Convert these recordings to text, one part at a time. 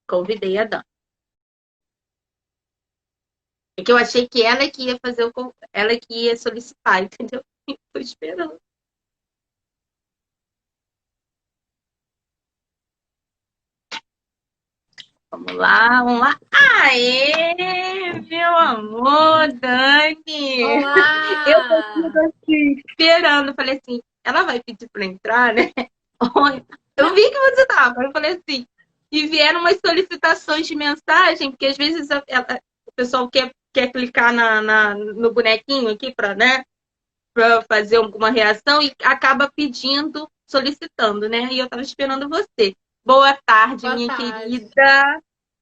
Convidei a Dani. É que eu achei que ela que ia fazer ela que ia solicitar, entendeu? Tô esperando. Vamos lá, vamos lá. Aê, meu amor, Dani! Eu tô Olá! aqui esperando. Falei assim, ela vai pedir pra entrar, né? Eu vi que você tava. Eu falei assim, e vieram umas solicitações de mensagem, porque às vezes o pessoal quer clicar no bonequinho aqui para, né, para fazer alguma reação e acaba pedindo, solicitando, né? E eu estava esperando você. Boa tarde, Boa minha tarde. querida.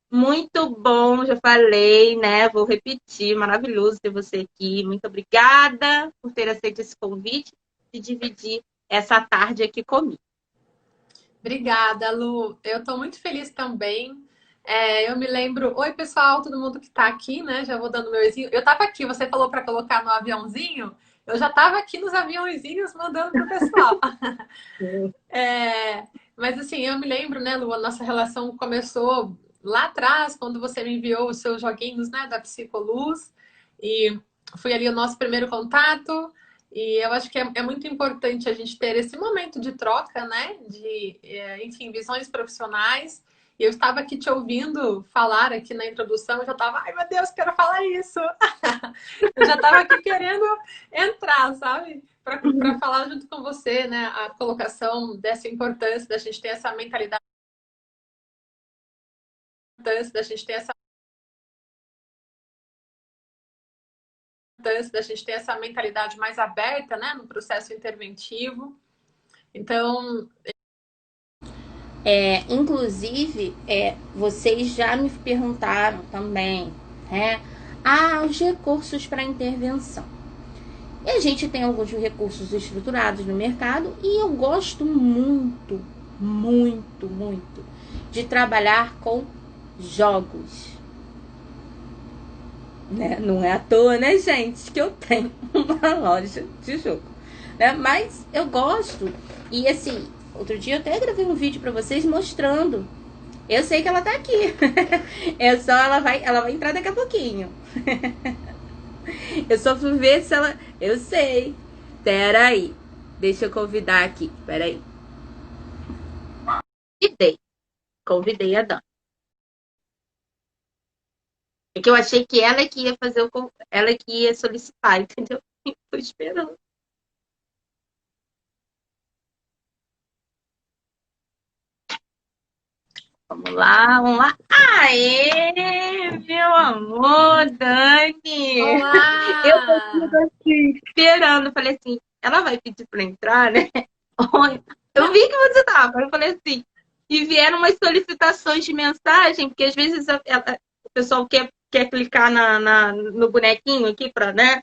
Muito bom, já falei, né? Vou repetir. Maravilhoso ter você aqui. Muito obrigada por ter aceito esse convite e dividir essa tarde aqui comigo. Obrigada, Lu. Eu estou muito feliz também. Eu me lembro. Oi, pessoal, todo mundo que está aqui, né? Já vou dando meu oizinho. Eu estava aqui, você falou para colocar no aviãozinho. Eu já estava aqui nos aviãozinhos mandando pro pessoal. Mas assim, eu me lembro, né, Lu, a nossa relação começou lá atrás, quando você me enviou os seus joguinhos, né, da Psicoluz. E foi ali o nosso primeiro contato. E eu acho que é muito importante a gente ter esse momento de troca, né? Enfim, visões profissionais. E eu estava aqui te ouvindo falar aqui na introdução, eu já estava, ai meu Deus, quero falar isso. Eu já estava aqui querendo entrar, sabe? Para falar junto com você, né? A colocação dessa importância da gente ter essa mentalidade, da gente ter essa da gente ter essa mentalidade mais aberta, né, no processo interventivo. Então, Inclusive, vocês já me perguntaram também, né? Os recursos para intervenção. E a gente tem alguns recursos estruturados no mercado e eu gosto muito, muito, muito de trabalhar com jogos. Né? Não é à toa, né, gente, que eu tenho uma loja de jogo. Né? Mas eu gosto. E assim, outro dia eu até gravei um vídeo para vocês mostrando. Eu sei que ela tá aqui. É só ela vai entrar daqui a pouquinho. Eu só fui ver se ela. Eu sei. Pera aí. Deixa eu convidar aqui. Pera aí. Convidei. Convidei a Dani. É que eu achei que ela que ia fazer ela que ia solicitar, entendeu? Tô esperando. Vamos lá, vamos lá. Aê, meu amor, Dani! Eu tô olá! aqui esperando. Falei assim, ela vai pedir pra entrar, né? Eu vi que você tava. Eu falei assim, e vieram umas solicitações de mensagem, porque às vezes o pessoal quer clicar no bonequinho aqui para, né,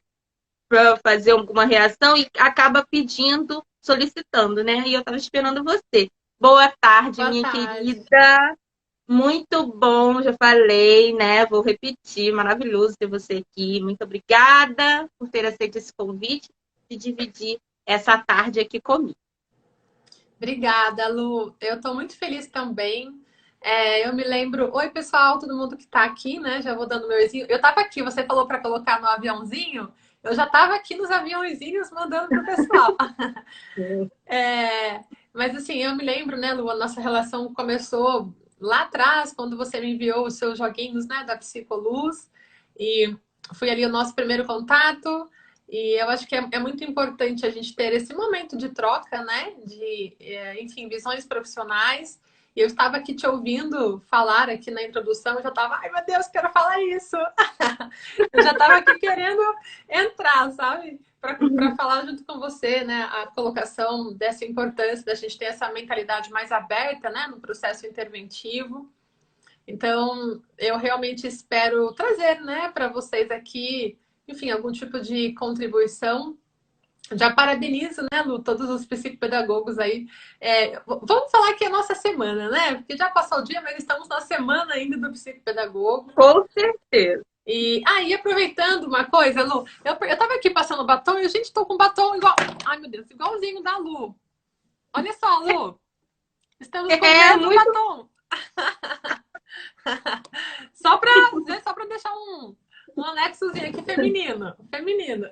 para fazer alguma reação e acaba pedindo, solicitando, né? E eu tava esperando você. Boa tarde, Boa minha tarde. querida. Muito bom, já falei, né? Vou repetir. Maravilhoso ter você aqui. Muito obrigada por ter aceito esse convite e dividir essa tarde aqui comigo. Obrigada, Lu. Eu estou muito feliz também. Eu me lembro. Oi, pessoal, todo mundo que está aqui, né? Já vou dando meu oizinho. Eu estava aqui, você falou para colocar no aviãozinho. Eu já estava aqui nos aviãozinhos mandando pro pessoal. Mas assim, eu me lembro, né, Lu, a nossa relação começou lá atrás, quando você me enviou os seus joguinhos, né, da Psicoluz. E foi ali o nosso primeiro contato. E eu acho que é muito importante a gente ter esse momento de troca, né, enfim, visões profissionais. E eu estava aqui te ouvindo falar aqui na introdução, eu já estava, ai meu Deus, quero falar isso. Eu já estava aqui querendo entrar, sabe? Para falar junto com você, né, a colocação dessa importância da gente ter essa mentalidade mais aberta, né, no processo interventivo. Então, eu realmente espero trazer, né, para vocês aqui, enfim, algum tipo de contribuição. Já parabenizo, né, Lu, todos os psicopedagogos aí. Vamos falar que é a nossa semana, né? Porque já passou o dia, mas estamos na semana ainda do psicopedagogo. Com certeza. E aproveitando uma coisa, Lu, eu tava aqui passando batom e a gente tô com batom igual. Ai, meu Deus, igualzinho da Lu. Olha só, Lu, estamos com o É mesmo muito. batom. Só pra deixar um anexozinho aqui feminino. Feminino.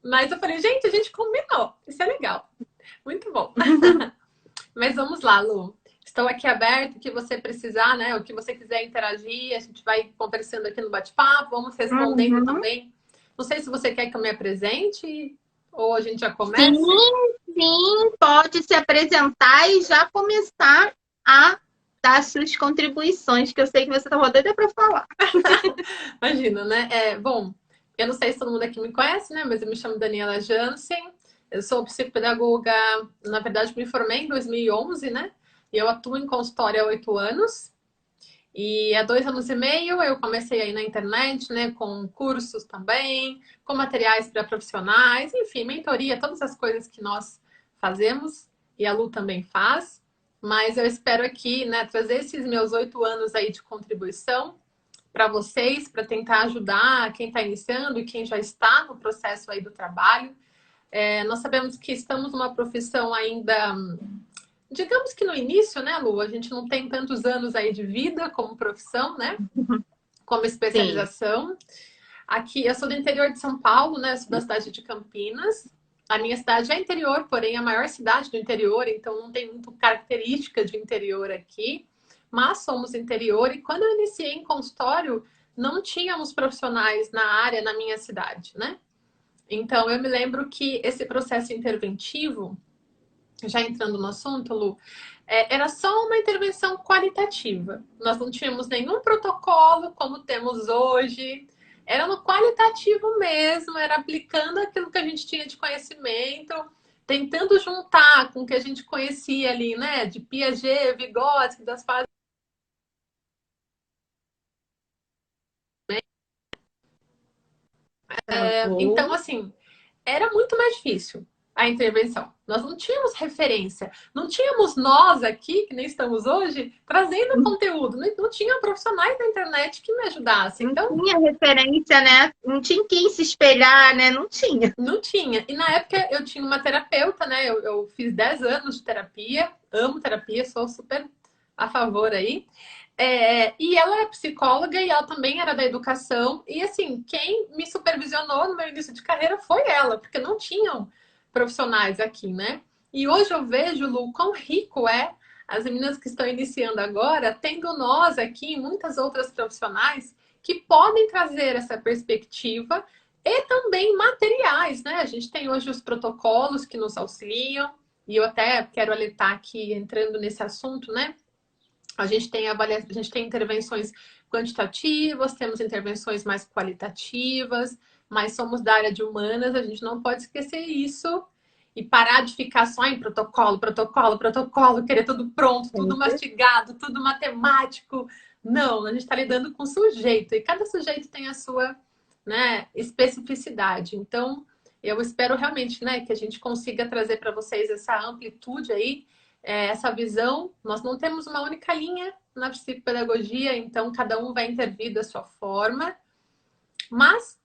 Mas eu falei, gente, a gente combinou. Isso é legal. Muito bom. Mas vamos lá, Lu. Estou aqui aberto, o que você precisar, né? O que você quiser interagir, a gente vai conversando aqui no bate-papo, vamos respondendo Uhum. também. Não sei se você quer que eu me apresente ou a gente já Sim, comece. sim, pode se apresentar e já começar a dar suas contribuições, que eu sei que você está doida para falar. Imagina, né? Bom, eu não sei se todo mundo aqui me conhece, né? Mas eu me chamo Daniela Jansen. Eu sou psicopedagoga, na verdade, me formei em 2011, né? E eu atuo em consultório há 8 anos. E há 2 anos e meio eu comecei aí na internet, né? Com cursos também, com materiais para profissionais, enfim, mentoria, todas as coisas que nós fazemos e a Lu também faz. Mas eu espero aqui, né, trazer esses meus 8 anos aí de contribuição para vocês, para tentar ajudar quem está iniciando e quem já está no processo aí do trabalho. Nós sabemos que estamos numa profissão ainda, digamos que no início, né, Lu? A gente não tem tantos anos aí de vida como profissão, né? Como Sim. especialização. Aqui, eu sou do interior de São Paulo, né? Eu sou da cidade de Campinas. A minha cidade é interior, porém a maior cidade do interior, então não tem muito característica de interior aqui. Mas somos interior e quando eu iniciei em consultório, não tínhamos profissionais na área na minha cidade, né? Então eu me lembro que esse processo interventivo, já entrando no assunto, Lu, era só uma intervenção qualitativa. Nós não tínhamos nenhum protocolo como temos hoje. Era no qualitativo mesmo, era aplicando aquilo que a gente tinha de conhecimento, tentando juntar com o que a gente conhecia ali, né? De Piaget, Vygotsky, das fases. Então, Alô? assim, era muito mais difícil a intervenção. Nós não tínhamos referência, não tínhamos nós aqui, que nem estamos hoje, trazendo conteúdo, não tinha profissionais da internet que me ajudassem. Não Então, tinha referência, né? Não tinha quem se espelhar, né? Não tinha. não tinha. E na época eu tinha uma terapeuta, né? Eu fiz 10 anos de terapia, amo terapia, sou super a favor aí. E ela é psicóloga e ela também era da educação. E assim, quem me supervisionou no meu início de carreira foi ela, porque não tinham profissionais aqui, né? E hoje eu vejo, Lu, quão rico é as meninas que estão iniciando agora, tendo nós aqui e muitas outras profissionais que podem trazer essa perspectiva e também materiais, né? A gente tem hoje os protocolos que nos auxiliam, e eu até quero alertar aqui, entrando nesse assunto, né? A gente tem intervenções quantitativas, temos intervenções mais qualitativas, mas somos da área de humanas, a gente não pode esquecer isso e parar de ficar só em protocolo, protocolo, protocolo, querer tudo pronto, tudo mastigado, tudo matemático. Não, a gente está lidando com sujeito e cada sujeito tem a sua, né, especificidade. Então, eu espero realmente, né, que a gente consiga trazer para vocês essa amplitude aí, essa visão. Nós não temos uma única linha na psicopedagogia, então cada um vai intervir da sua forma. Mas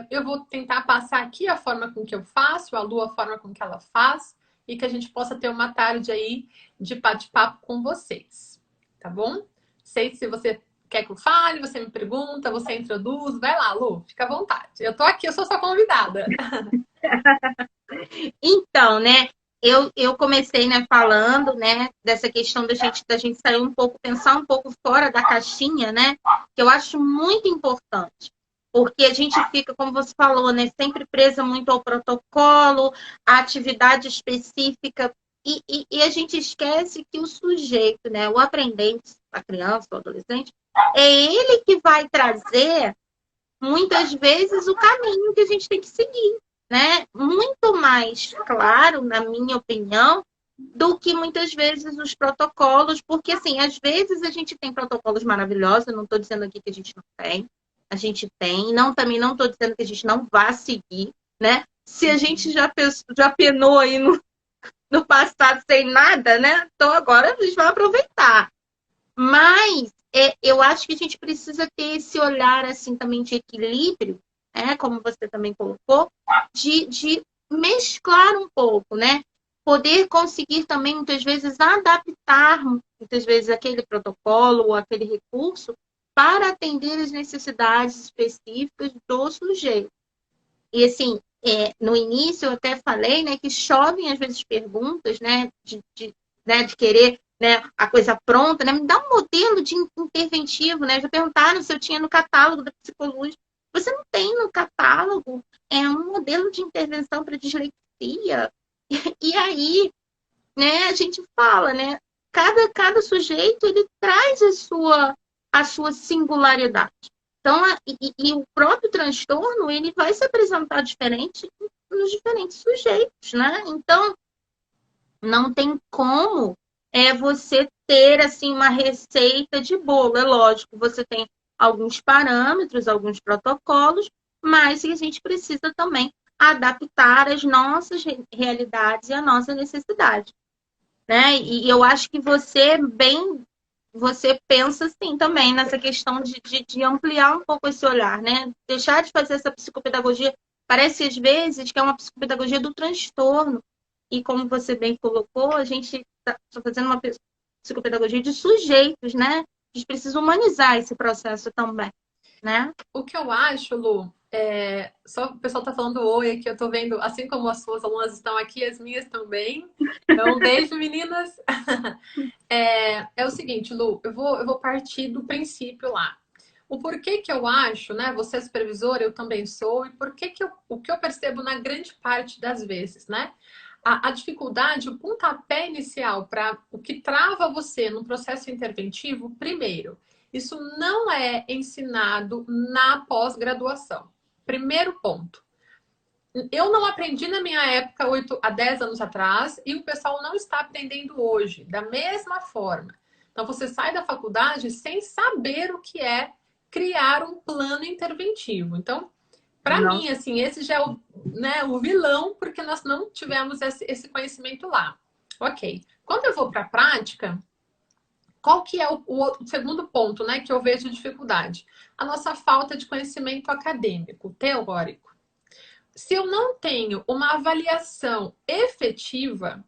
eu vou tentar passar aqui a forma com que eu faço, a Lu a forma com que ela faz, e que a gente possa ter uma tarde aí de bate-papo com vocês, tá bom? Sei se você quer que eu fale, você me pergunta, você introduz. Vai lá, Lu, fica à vontade. Eu tô aqui, eu sou sua convidada. Então, né? Eu comecei, né, falando, né, dessa questão da gente sair um pouco, pensar um pouco fora da caixinha, né? Que eu acho muito importante. Porque a gente fica, como você falou, né, sempre presa muito ao protocolo, à atividade específica, e a gente esquece que o sujeito, né, o aprendente, a criança, o adolescente, é ele que vai trazer, muitas vezes, o caminho que a gente tem que seguir, né? Muito mais claro, na minha opinião, do que muitas vezes os protocolos, porque assim, às vezes a gente tem protocolos maravilhosos, eu não estou dizendo aqui que a gente não tem, a gente tem, não, também não estou dizendo que a gente não vá seguir, né? Se a gente já penou aí no passado sem nada, né? Então agora a gente vai aproveitar. Mas eu acho que a gente precisa ter esse olhar assim também de equilíbrio, como você também colocou, de mesclar um pouco, né? poder conseguir também, muitas vezes, adaptar, muitas vezes, aquele protocolo ou aquele recurso para atender as necessidades específicas do sujeito. E, assim, no início eu até falei, né, que chovem, às vezes, perguntas, né, de querer, né, a coisa pronta, né, me dá um modelo de interventivo, né, já perguntaram se eu tinha no catálogo da psicologia. Você não tem no catálogo um modelo de intervenção para dislexia. E aí, né, a gente fala, né, cada sujeito ele traz a sua singularidade. Então, e o próprio transtorno, ele vai se apresentar diferente nos diferentes sujeitos, né? Então, não tem como você ter, assim, uma receita de bolo. É lógico, você tem alguns parâmetros, alguns protocolos, mas a gente precisa também adaptar as nossas realidades e a nossa necessidade, né? E eu acho que você pensa assim também nessa questão de ampliar um pouco esse olhar, né? Deixar de fazer essa psicopedagogia, parece às vezes que é uma psicopedagogia do transtorno. E como você bem colocou, a gente está fazendo uma psicopedagogia de sujeitos, né? A gente precisa humanizar esse processo também, né? O que eu acho, Lu, só o pessoal tá falando oi aqui, eu tô vendo, assim como as suas alunas estão aqui, as minhas também. Então, um beijo, meninas. É o seguinte, Lu, eu vou partir do princípio lá. O porquê que eu acho, né? Você é supervisora, eu também sou, e o que eu percebo na grande parte das vezes, né? A dificuldade, o pontapé inicial para o que trava você no processo interventivo, primeiro, isso não é ensinado na pós-graduação. Primeiro ponto. Eu não aprendi na minha época, 8 a 10 anos atrás, e o pessoal não está aprendendo hoje, da mesma forma. Então, você sai da faculdade sem saber o que é criar um plano interventivo. Então, para Não. mim, assim, esse já é o vilão, porque nós não tivemos esse conhecimento lá. Ok. Quando eu vou para a prática, qual que é o segundo ponto, né, que eu vejo dificuldade? A nossa falta de conhecimento acadêmico, teórico. Se eu não tenho uma avaliação efetiva,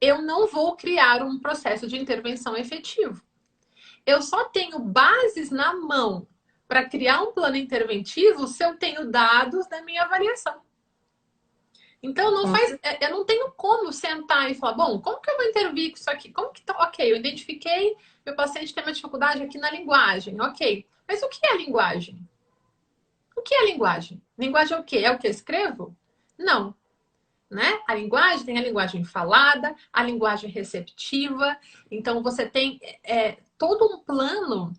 eu não vou criar um processo de intervenção efetivo. Eu só tenho bases na mão para criar um plano interventivo se eu tenho dados da minha avaliação. Então, eu não tenho como sentar e falar, bom, como que eu vou intervir com isso aqui? Como que tá? Ok, eu identifiquei, meu paciente tem uma dificuldade aqui na linguagem, ok. Mas o que é linguagem? O que é linguagem? Linguagem é o quê? É o que eu escrevo? Não. Né? A linguagem tem a linguagem falada, a linguagem receptiva. Então, você tem todo um plano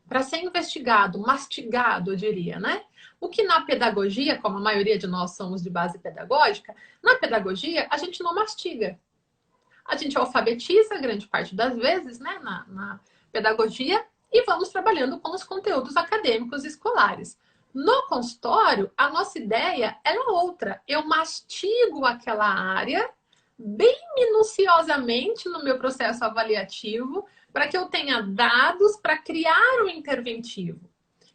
para ser investigado, mastigado, eu diria, né? O que na pedagogia, como a maioria de nós somos de base pedagógica, na pedagogia a gente não mastiga. A gente alfabetiza grande parte das vezes, né, na pedagogia e vamos trabalhando com os conteúdos acadêmicos escolares. No consultório, a nossa ideia é outra. Eu mastigo aquela área bem minuciosamente no meu processo avaliativo para que eu tenha dados para criar o interventivo.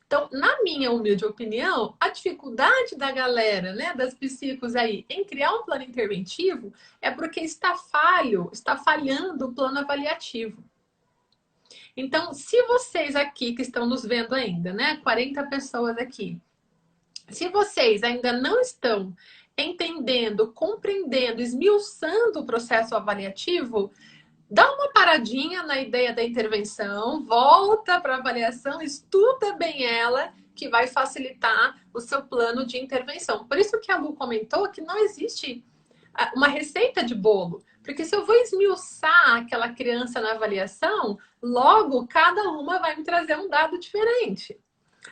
Então, na minha humilde opinião, a dificuldade da galera, né, das psicos aí, em criar um plano interventivo é porque está falhando o plano avaliativo. Então, se vocês aqui que estão nos vendo ainda, né, 40 pessoas aqui, se vocês ainda não estão entendendo, compreendendo, esmiuçando o processo avaliativo, dá uma paradinha na ideia da intervenção, volta para a avaliação, estuda bem ela, que vai facilitar o seu plano de intervenção. Por isso que a Lu comentou que não existe uma receita de bolo. Porque se eu vou esmiuçar aquela criança na avaliação, logo cada uma vai me trazer um dado diferente.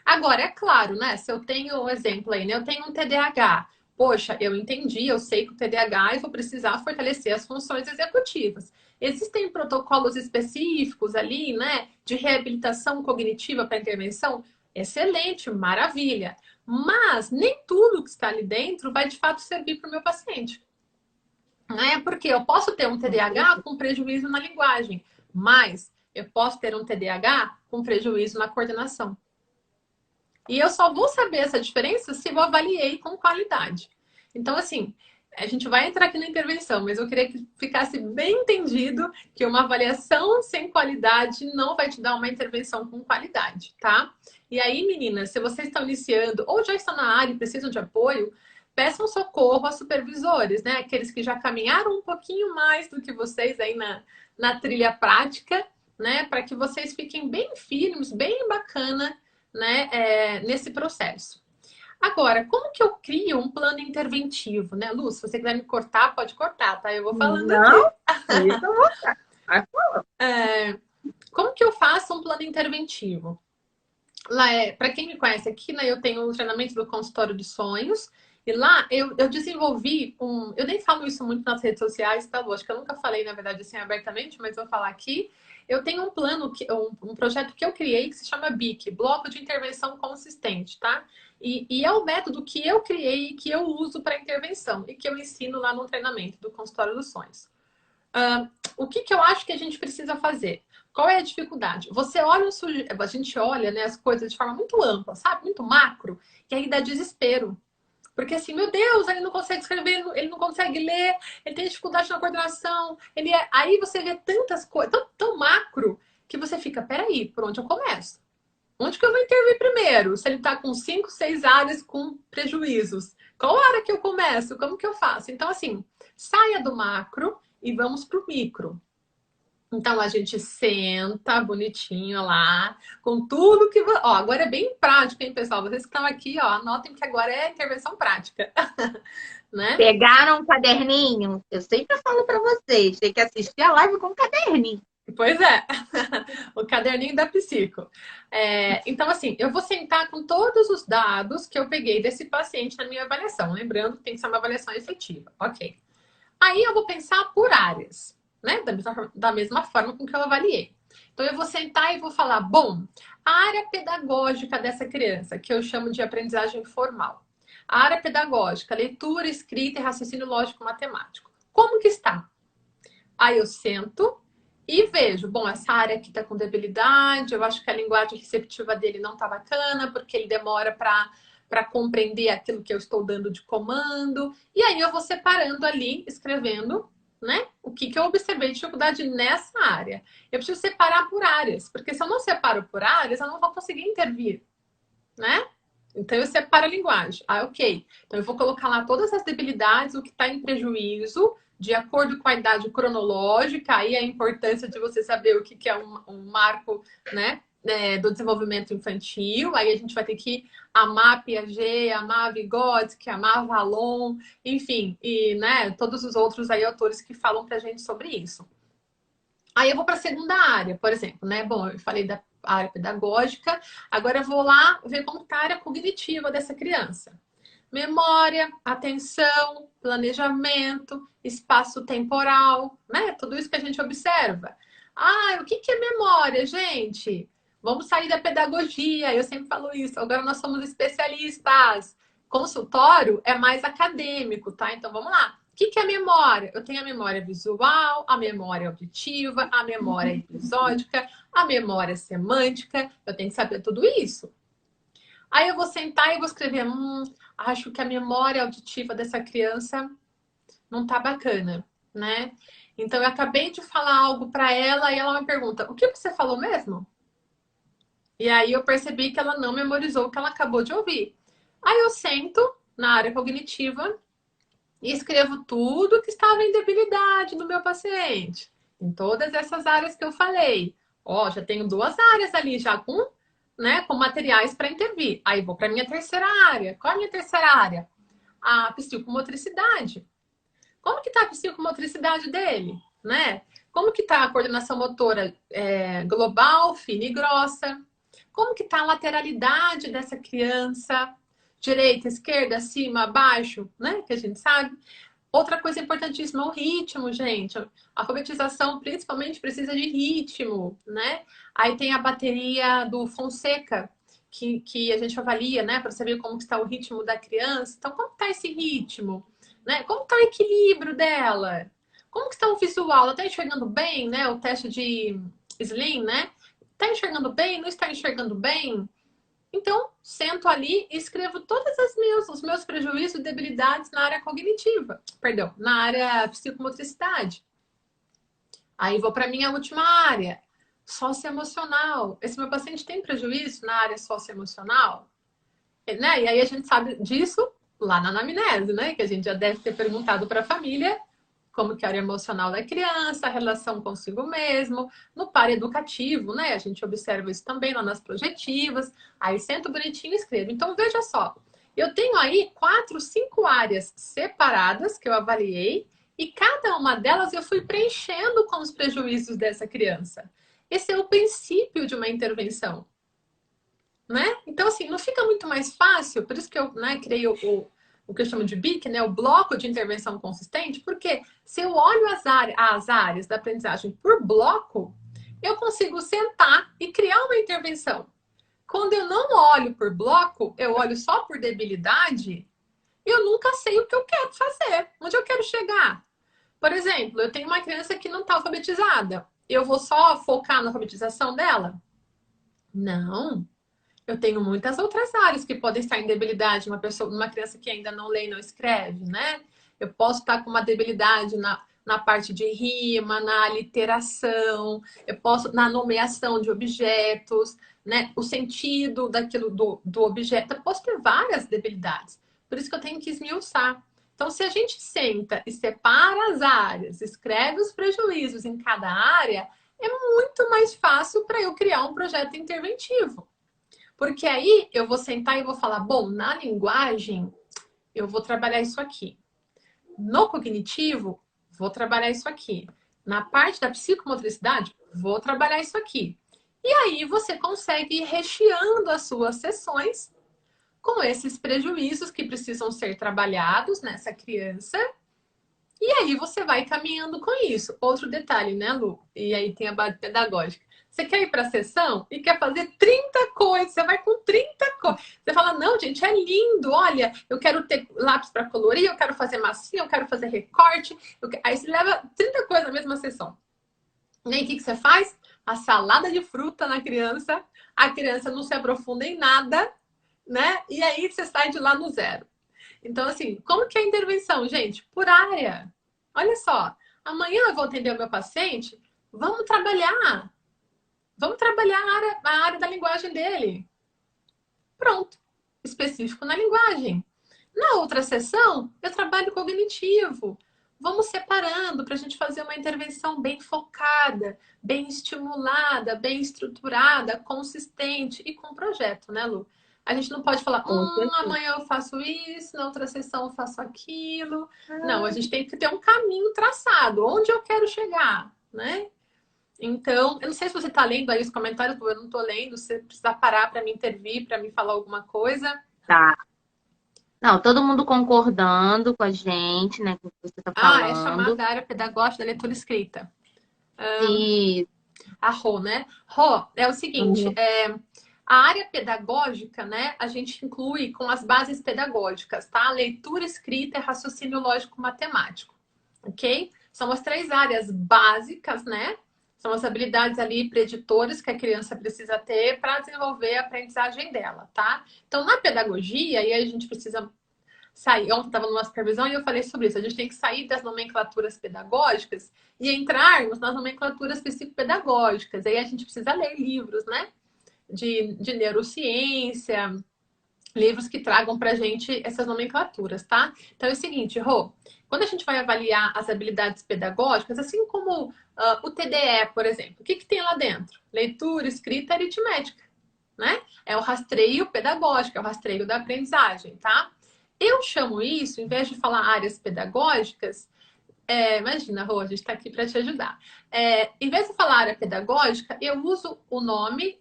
Agora, é claro, né? Se eu tenho um exemplo aí, né? Eu tenho um TDAH. Poxa, eu entendi, eu sei que o TDAH eu vou precisar fortalecer as funções executivas. Existem protocolos específicos ali, né? De reabilitação cognitiva para intervenção? Excelente, maravilha. Mas nem tudo que está ali dentro vai de fato servir para o meu paciente. Né? Porque eu posso ter um TDAH com prejuízo na linguagem, mas eu posso ter um TDAH com prejuízo na coordenação. E eu só vou saber essa diferença se eu avaliei com qualidade. Então, assim, a gente vai entrar aqui na intervenção, mas eu queria que ficasse bem entendido que uma avaliação sem qualidade não vai te dar uma intervenção com qualidade, tá? E aí, meninas, se vocês estão iniciando ou já estão na área e precisam de apoio, peçam socorro aos supervisores, né? Aqueles que já caminharam um pouquinho mais do que vocês aí na trilha prática, né? Para que vocês fiquem bem firmes, bem bacana, né? Nesse processo. Agora, como que eu crio um plano interventivo, né, Lu? Se você quiser me cortar, pode cortar, tá? Eu vou falando Não, aqui. isso eu vou ficar. Como que eu faço um plano interventivo? Lá para quem me conhece aqui, né, eu tenho o treinamento do consultório de sonhos. E lá eu desenvolvi um. Eu nem falo isso muito nas redes sociais, tá, Lu? Acho que eu nunca falei, na verdade, assim, abertamente, mas vou falar aqui. Eu tenho um plano, um projeto que eu criei que se chama BIC, Bloco de Intervenção Consistente, tá? E é o método que eu criei e que eu uso para intervenção e que eu ensino lá no treinamento do Consultório dos Sonhos. O que eu acho que a gente precisa fazer? Qual é a dificuldade? Você olha a gente olha, né, as coisas de forma muito ampla, sabe? Muito macro, e aí dá desespero. Porque assim, meu Deus, ele não consegue escrever, ele não consegue ler, ele tem dificuldade na coordenação. Aí você vê tantas coisas, tão macro, que você fica, peraí, por onde eu começo? Onde que eu vou intervir primeiro? Se ele está com 5, 6 áreas com prejuízos. Qual área que eu começo? Como que eu faço? Então, assim, saia do macro e vamos para o micro. Então, a gente senta bonitinho lá, com tudo que... Ó, agora é bem prático, hein, pessoal? Vocês que estão aqui, ó, anotem que agora é intervenção prática. Né? Pegaram um caderninho? Eu sempre falo para vocês, tem que assistir a live com um caderninho. Pois é, o caderninho da psico. Então, assim, eu vou sentar com todos os dados que eu peguei desse paciente na minha avaliação. Lembrando que tem que ser uma avaliação efetiva. Ok. Aí eu vou pensar por áreas, né? Da mesma forma com que eu avaliei. Então, eu vou sentar e vou falar, bom, a área pedagógica dessa criança, que eu chamo de aprendizagem formal. A área pedagógica, leitura, escrita e raciocínio lógico-matemático. Como que está? Aí eu sento e vejo, bom, essa área aqui está com debilidade, eu acho que a linguagem receptiva dele não está bacana, porque ele demora para compreender aquilo que eu estou dando de comando. E aí eu vou separando ali, escrevendo, né? O que eu observei de dificuldade nessa área. Eu preciso separar por áreas, porque se eu não separo por áreas, eu não vou conseguir intervir, né? Então eu separo a linguagem. Ok. Então eu vou colocar lá todas as debilidades, o que está em prejuízo, de acordo com a idade cronológica, aí a importância de você saber o que é um marco, né, do desenvolvimento infantil. Aí a gente vai ter que amar Piaget, amar Vygotsky, amar Vallon, enfim, e né, todos os outros aí autores que falam pra gente sobre isso. Aí eu vou para a segunda área, por exemplo, né? Bom, eu falei da área pedagógica, agora eu vou lá ver como está a área cognitiva dessa criança. Memória, atenção, planejamento, espaço temporal, né? Tudo isso que a gente observa. Ah, o que é memória, gente? Vamos sair da pedagogia, eu sempre falo isso. Agora nós somos especialistas. Consultório é mais acadêmico, tá? Então vamos lá. O que é memória? Eu tenho a memória visual, a memória auditiva, a memória episódica, a memória semântica. Eu tenho que saber tudo isso. Aí eu vou sentar e vou escrever, acho que a memória auditiva dessa criança não tá bacana, né? Então eu acabei de falar algo para ela e ela me pergunta, o que você falou mesmo? E aí eu percebi que ela não memorizou o que ela acabou de ouvir. Aí eu sento na área cognitiva e escrevo tudo que estava em debilidade no meu paciente. Em todas essas áreas que eu falei. Ó, já tenho 2 áreas ali já com, né, com materiais para intervir. Aí vou para a minha terceira área. Qual é a minha terceira área? A psicomotricidade. Como que está a psicomotricidade dele? Né? Como que está a coordenação motora global, fina e grossa? Como que está a lateralidade dessa criança? Direita, esquerda, acima, abaixo, né? Que a gente sabe. Outra coisa importantíssima é o ritmo, gente. A alfabetização, principalmente, precisa de ritmo, né? Aí tem a bateria do Fonseca, que a gente avalia, né? Para saber como está o ritmo da criança. Então, como está esse ritmo? Né? Como está o equilíbrio dela? Como que está o visual? Ela está enxergando bem, né? O teste de Slim, né? Está enxergando bem? Não está enxergando bem? Então, sento ali e escrevo os meus prejuízos e debilidades na área cognitiva, perdão, na área psicomotricidade. Aí vou para minha última área, socioemocional. Esse meu paciente tem prejuízo na área socioemocional? Né? E aí a gente sabe disso lá na anamnese, né? Que a gente já deve ter perguntado para a família como que é a área emocional da criança, a relação consigo mesmo, no par educativo, né? A gente observa isso também lá nas projetivas. Aí sento bonitinho e escrevo. Então, veja só, eu tenho aí 4, 5 áreas separadas que eu avaliei e cada uma delas eu fui preenchendo com os prejuízos dessa criança. Esse é o princípio de uma intervenção, né? Então, assim, não fica muito mais fácil, por isso que eu, né, criei o que eu chamo de BIC, né, o bloco de intervenção consistente, porque se eu olho as áreas da aprendizagem por bloco, eu consigo sentar e criar uma intervenção. Quando eu não olho por bloco, eu olho só por debilidade, eu nunca sei o que eu quero fazer, onde eu quero chegar. Por exemplo, eu tenho uma criança que não está alfabetizada. Eu vou só focar na alfabetização dela? Não. Eu tenho muitas outras áreas que podem estar em debilidade. Uma criança que ainda não lê e não escreve, né? Eu posso estar com uma debilidade na parte de rima, na literação, eu posso na nomeação de objetos, né? O sentido daquilo do objeto. Eu posso ter várias debilidades. Por isso que eu tenho que esmiuçar. Então, se a gente senta e separa as áreas, escreve os prejuízos em cada área, é muito mais fácil para eu criar um projeto interventivo. Porque aí eu vou sentar e vou falar, bom, na linguagem eu vou trabalhar isso aqui. No cognitivo, vou trabalhar isso aqui. Na parte da psicomotricidade, vou trabalhar isso aqui. E aí você consegue ir recheando as suas sessões com esses prejuízos que precisam ser trabalhados nessa criança. E aí você vai caminhando com isso. Outro detalhe, né, Lu? E aí tem a base pedagógica. Você quer ir para a sessão e quer fazer 30 coisas, você vai com 30 coisas. Você fala, não, gente, é lindo, olha, eu quero ter lápis para colorir, eu quero fazer massinha, eu quero fazer recorte. Aí você leva 30 coisas na mesma sessão. E aí o que você faz? A salada de fruta na criança, a criança não se aprofunda em nada, né? E aí você sai de lá no zero. Então, assim, como que é a intervenção, gente? Por área. Olha só, amanhã eu vou atender o meu paciente, vamos trabalhar. Vamos trabalhar a área da linguagem dele. Pronto. Específico na linguagem. Na outra sessão, eu trabalho cognitivo. Vamos separando para a gente fazer uma intervenção bem focada, bem estimulada, bem estruturada, consistente e com projeto, né, Lu? A gente não pode falar, amanhã eu faço isso, na outra sessão eu faço aquilo. Não, a gente tem que ter um caminho traçado, onde eu quero chegar, né? Então, eu não sei se você está lendo aí os comentários, eu não estou lendo, se você precisar parar para me intervir, para me falar alguma coisa. Tá. Não, todo mundo concordando com a gente, né, com o que você está É falando. chamada área pedagógica da leitura escrita. E A Rô, né? Rô, é o seguinte, a área pedagógica, né, a gente inclui com as bases pedagógicas, tá? Leitura, escrita e raciocínio lógico matemático, ok? São as 3 áreas básicas, né? São as habilidades ali preditoras que a criança precisa ter para desenvolver a aprendizagem dela, tá? Então, na pedagogia, aí a gente precisa sair. Ontem estava numa supervisão e eu falei sobre isso. A gente tem que sair das nomenclaturas pedagógicas e entrarmos nas nomenclaturas psicopedagógicas. Aí a gente precisa ler livros, né? De neurociência, livros que tragam para a gente essas nomenclaturas, tá? Então é o seguinte, Rô, quando a gente vai avaliar as habilidades pedagógicas, assim como o TDE, por exemplo, o que tem lá dentro? Leitura, escrita, aritmética, né? É o rastreio pedagógico, é o rastreio da aprendizagem, tá? Eu chamo isso, em vez de falar áreas pedagógicas, imagina, Rô, a gente está aqui para te ajudar. Em vez de falar área pedagógica, eu uso o nome.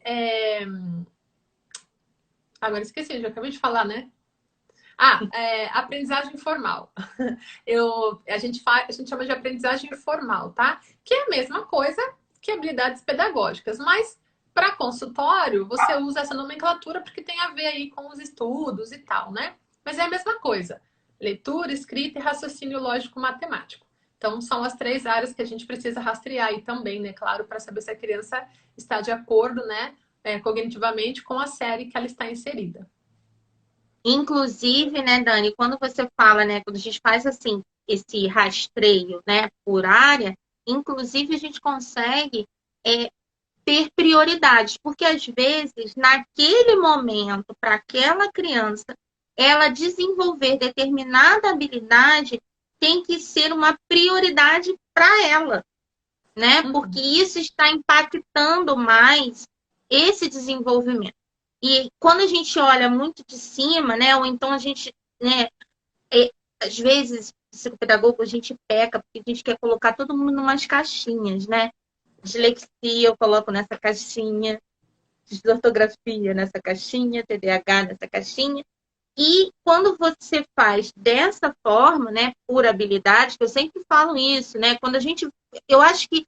Agora esqueci, já acabei de falar, né? Aprendizagem formal. A gente chama de aprendizagem formal, tá? Que é a mesma coisa que habilidades pedagógicas, mas para consultório você usa essa nomenclatura porque tem a ver aí com os estudos e tal, né? Mas é a mesma coisa. Leitura, escrita e raciocínio lógico matemático. Então, são as 3 áreas que a gente precisa rastrear aí também, né? Claro, para saber se a criança está de acordo, né? cognitivamente com a série que ela está inserida. Inclusive, né, Dani, quando você fala, né, quando a gente faz assim, esse rastreio, né, por área, inclusive a gente consegue ter prioridades, porque às vezes, naquele momento, para aquela criança, ela desenvolver determinada habilidade tem que ser uma prioridade para ela, né? Porque isso está impactando mais esse desenvolvimento. E quando a gente olha muito de cima, né? Ou então a gente, né? Às vezes, psicopedagogo, a gente peca porque a gente quer colocar todo mundo em umas caixinhas, né? Dislexia eu coloco nessa caixinha, desortografia nessa caixinha, TDAH nessa caixinha. E quando você faz dessa forma, né, por habilidade, que eu sempre falo isso, né? Quando a gente, eu acho que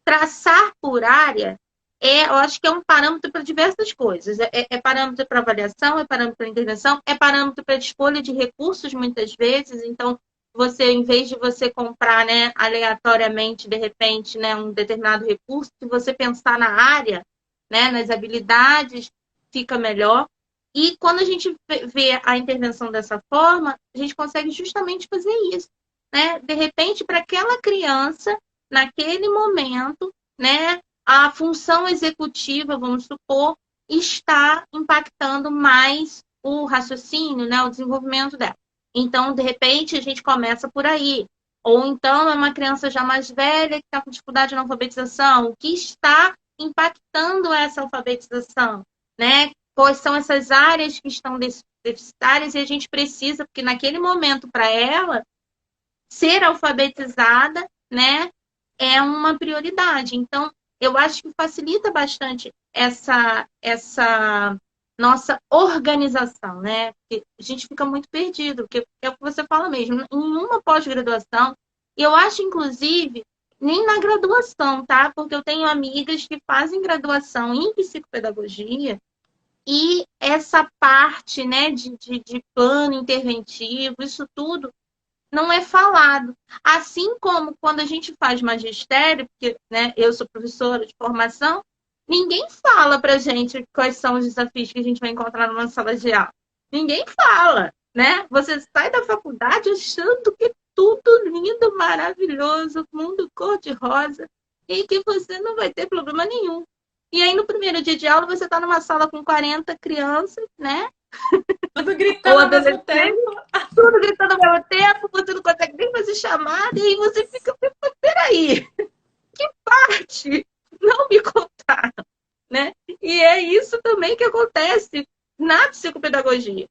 traçar por área eu acho que é um parâmetro para diversas coisas. É parâmetro para avaliação, é parâmetro para intervenção, é parâmetro para escolha de recursos, muitas vezes. Então, você, em vez de você comprar, né, aleatoriamente, de repente, né, um determinado recurso, se você pensar na área, né, nas habilidades, fica melhor. E quando a gente vê a intervenção dessa forma, a gente consegue justamente fazer isso, né? De repente, para aquela criança, naquele momento, né, a função executiva, vamos supor, está impactando mais o raciocínio, né, o desenvolvimento dela. Então, de repente, a gente começa por aí. Ou então é uma criança já mais velha que está com dificuldade na alfabetização, o que está impactando essa alfabetização, né? Quais são essas áreas que estão deficitárias e a gente precisa, porque naquele momento, para ela, ser alfabetizada, né, é uma prioridade. Então, eu acho que facilita bastante essa nossa organização, né? Porque a gente fica muito perdido, porque é o que você fala mesmo, em uma pós-graduação, e eu acho, inclusive, nem na graduação, tá? Porque eu tenho amigas que fazem graduação em psicopedagogia e essa parte, né, de plano interventivo, isso tudo não é falado. Assim como quando a gente faz magistério, porque, né, eu sou professora de formação, ninguém fala pra gente quais são os desafios que a gente vai encontrar numa sala de aula. Ninguém fala, né? Você sai da faculdade achando que tudo lindo, maravilhoso, mundo cor-de-rosa, e que você não vai ter problema nenhum. E aí, no primeiro dia de aula, você está numa sala com 40 crianças, né? Tudo gritando ao mesmo tempo. Tudo gritando ao mesmo tempo, você não consegue nem fazer chamada, e aí você fica, peraí, que parte não me contaram, né? E é isso também que acontece na psicopedagogia.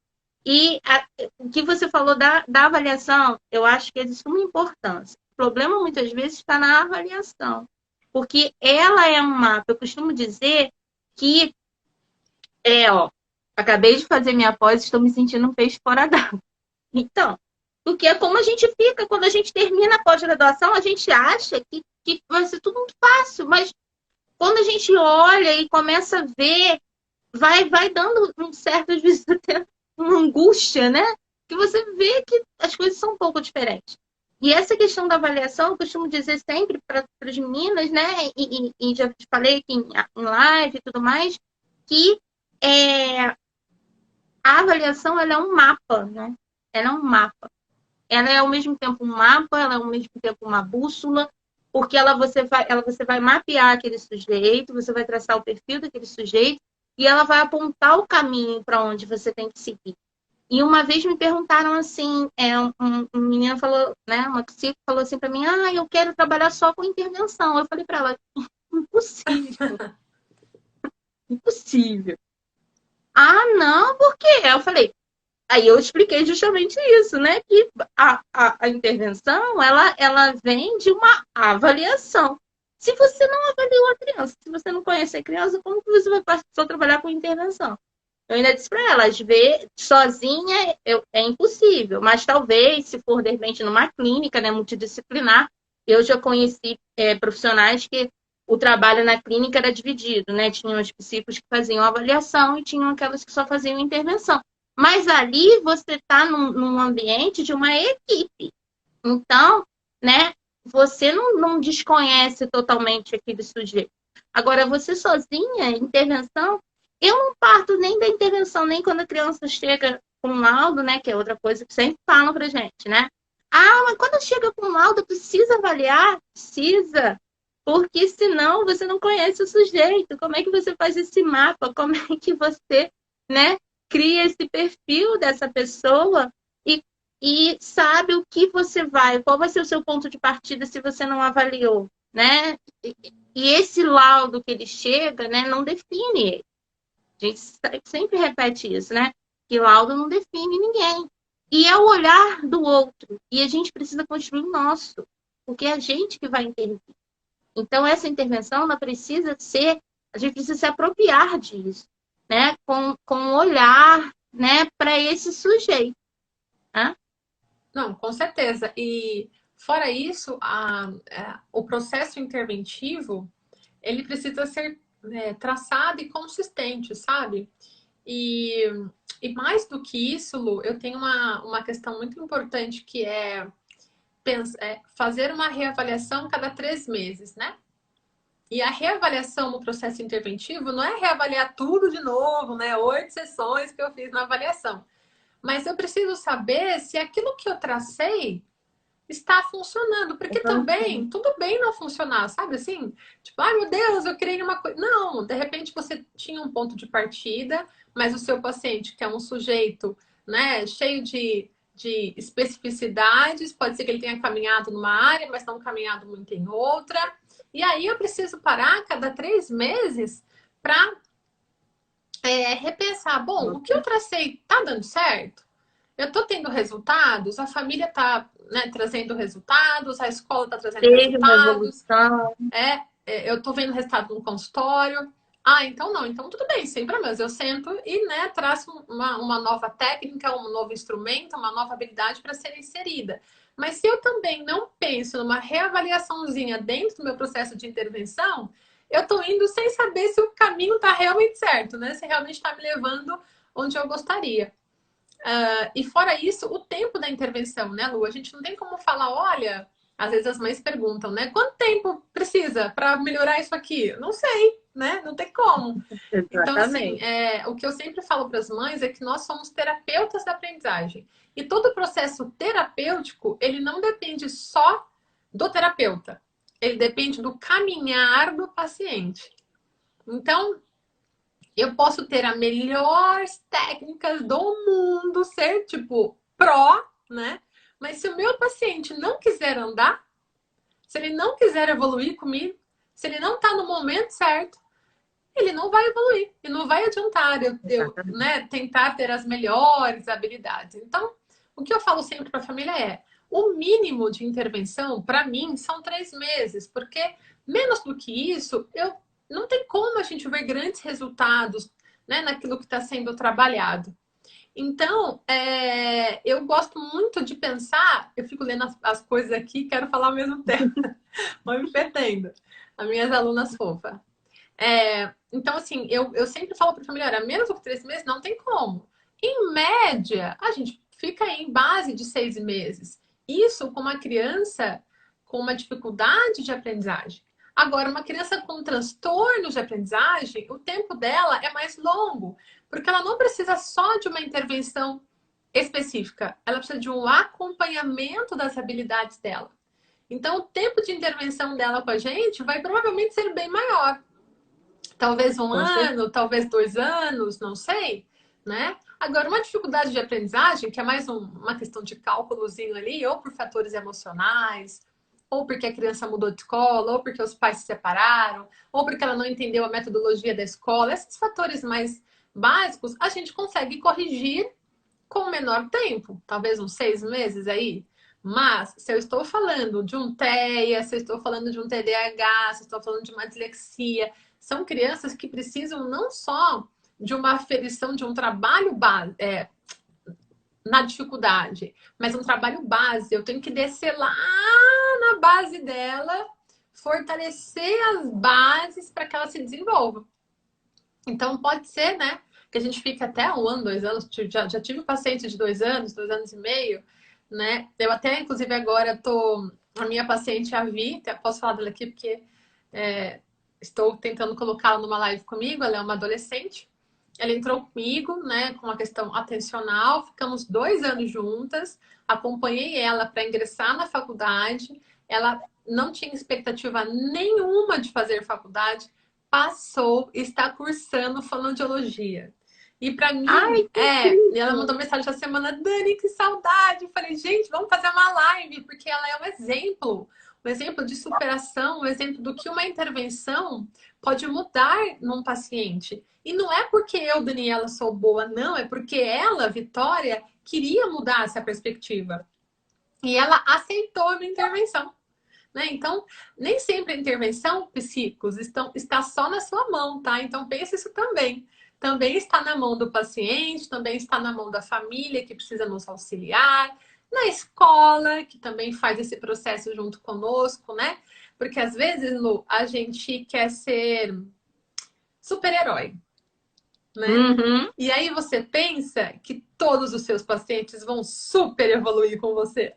E o que você falou da avaliação, eu acho que é de suma importância. O problema, muitas vezes, está na avaliação. Porque ela é um mapa. Eu costumo dizer que acabei de fazer minha pós, estou me sentindo um peixe fora d'água. Então, porque é como a gente fica quando a gente termina a pós-graduação, a gente acha que vai ser tudo muito fácil, mas quando a gente olha e começa a ver, vai dando um certo, às vezes, até uma angústia, né? Que você vê que as coisas são um pouco diferentes. E essa questão da avaliação, eu costumo dizer sempre para as meninas, né? E já falei aqui em live e tudo mais, que a avaliação ela é um mapa, né? Ela é um mapa. Ela é ao mesmo tempo um mapa, ela é ao mesmo tempo uma bússola, porque você vai mapear aquele sujeito, você vai traçar o perfil daquele sujeito e ela vai apontar o caminho para onde você tem que seguir. E uma vez me perguntaram assim, um menino falou, né, uma psicóloga falou assim para mim, eu quero trabalhar só com intervenção. Eu falei para ela, impossível. Impossível. Não, por quê? Eu falei, aí eu expliquei justamente isso, né? Que a intervenção, ela vem de uma avaliação. Se você não avaliou a criança, se você não conhece a criança, como que você vai só trabalhar com intervenção? Eu ainda disse para elas, ver sozinha é impossível, mas talvez, se for, de repente, numa clínica, né, multidisciplinar, eu já conheci profissionais que o trabalho na clínica era dividido, né? Tinham os psicólogos que faziam avaliação e tinham aquelas que só faziam intervenção. Mas ali você está num ambiente de uma equipe. Então, né, você não desconhece totalmente aquele sujeito. Agora, você sozinha, intervenção, eu não parto nem da intervenção, nem quando a criança chega com laudo, né? Que é outra coisa que sempre falam pra gente, né? Ah, mas quando chega com laudo, precisa avaliar? Precisa. Porque senão você não conhece o sujeito. Como é que você faz esse mapa? Como é que você, né, cria esse perfil dessa pessoa e, e sabe o que você vai, qual vai ser o seu ponto de partida se você não avaliou, né? E esse laudo que ele chega, né, não define ele. A gente sempre repete isso, né? Que laudo não define ninguém. E é o olhar do outro. E a gente precisa construir o nosso, porque é a gente que vai intervir. Então, essa intervenção, ela precisa ser, a gente precisa se apropriar disso, né? Com um olhar, né, para esse sujeito. Né? Não, com certeza. E fora isso, o processo interventivo, ele precisa ser traçado e consistente, sabe? E, e mais do que isso, Lu, eu tenho uma questão muito importante que é, fazer uma reavaliação cada 3 meses, né? E a reavaliação no processo interventivo não é reavaliar tudo de novo, né? 8 sessões que eu fiz na avaliação. Mas eu preciso saber se aquilo que eu tracei está funcionando. Porque também, tudo bem não funcionar, sabe assim? Tipo, ai meu Deus, eu criei uma coisa. Não, de repente você tinha um ponto de partida, mas o seu paciente, que é um sujeito, né, cheio de especificidades, pode ser que ele tenha caminhado numa área, mas não caminhado muito em outra. E aí eu preciso parar a cada 3 meses para repensar, bom, o que eu tracei tá dando certo? Eu tô tendo resultados? A família tá, né, trazendo resultados? A escola tá trazendo Teve uma resultados? evolução. Eu tô vendo resultado no consultório? Ah, então não. Então tudo bem, sem problemas. Eu sento e, né, traço uma nova técnica, um novo instrumento, uma nova habilidade para ser inserida. Mas se eu também não penso numa reavaliaçãozinha dentro do meu processo de intervenção, eu tô indo sem saber se o caminho tá realmente certo, né? Se realmente está me levando onde eu gostaria. E fora isso, o tempo da intervenção, né, Lu? A gente não tem como falar, olha, às vezes as mães perguntam, né? Quanto tempo precisa para melhorar isso aqui? Não sei, né? Não tem como. Então, assim, Exatamente. o que eu sempre falo para as mães é que nós somos terapeutas da aprendizagem. E todo processo terapêutico, ele não depende só do terapeuta. Ele depende do caminhar do paciente. Então, eu posso ter as melhores técnicas do mundo, ser tipo pró, né? Mas se o meu paciente não quiser andar, se ele não quiser evoluir comigo, se ele não está no momento certo, ele não vai evoluir e não vai adiantar Exatamente. né, tentar ter as melhores habilidades. Então, o que eu falo sempre para a família é: o mínimo de intervenção, para mim, são 3 meses, porque menos do que isso, não tem como a gente ver grandes resultados, né, naquilo que está sendo trabalhado. Então, eu gosto muito de pensar, eu fico lendo as coisas aqui e quero falar ao mesmo tempo, vou me perdendo. As minhas alunas fofas. Então, assim, eu sempre falo para a família, olha, menos do que 3 meses não tem como. Em média, a gente fica em base de 6 meses. Isso com uma criança com uma dificuldade de aprendizagem. Agora, uma criança com transtornos de aprendizagem, o tempo dela é mais longo, porque ela não precisa só de uma intervenção específica, ela precisa de um acompanhamento das habilidades dela. Então, o tempo de intervenção dela com a gente vai provavelmente ser bem maior. Talvez um Com certeza. ano, talvez 2 anos, não sei, né? Agora, uma dificuldade de aprendizagem, que é mais uma questão de cálculozinho ali, ou por fatores emocionais, ou porque a criança mudou de escola, ou porque os pais se separaram, ou porque ela não entendeu a metodologia da escola, esses fatores mais básicos, a gente consegue corrigir com menor tempo, talvez uns 6 meses aí. Mas, se eu estou falando de um TEA, se eu estou falando de um TDAH, se eu estou falando de uma dislexia, são crianças que precisam não só de uma aferição, de um trabalho na dificuldade, mas um trabalho base. Eu tenho que descer lá na base dela, fortalecer as bases para que ela se desenvolva. Então, pode ser, né, que a gente fique até 1 ano, 2 anos. Já tive paciente de 2 anos, 2 anos e meio, né? Eu até, inclusive, agora tô. A minha paciente, a Vi, até posso falar dela aqui porque é, estou tentando colocá-la numa live comigo, ela é uma adolescente. Ela entrou comigo, né, com uma questão atencional, ficamos 2 anos juntas, acompanhei ela para ingressar na faculdade, ela não tinha expectativa nenhuma de fazer faculdade, passou, está cursando fonoaudiologia. E para Ai, mim, que e ela incrível! mandou mensagem essa semana, Dani, que saudade. Eu falei, gente, vamos fazer uma live, porque ela é um exemplo de superação, um exemplo do que uma intervenção pode mudar num paciente. E não é porque eu, Daniela, sou boa, não, é porque ela, Vitória, queria mudar essa perspectiva. E ela aceitou a minha intervenção. Né? Então, nem sempre a intervenção, psicos, está só na sua mão, tá? Então, pense isso também. Também está na mão do paciente, também está na mão da família que precisa nos auxiliar, na escola, que também faz esse processo junto conosco, né? Porque às vezes, Lu, a gente quer ser super-herói, né? Uhum. E aí você pensa que todos os seus pacientes vão super evoluir com você,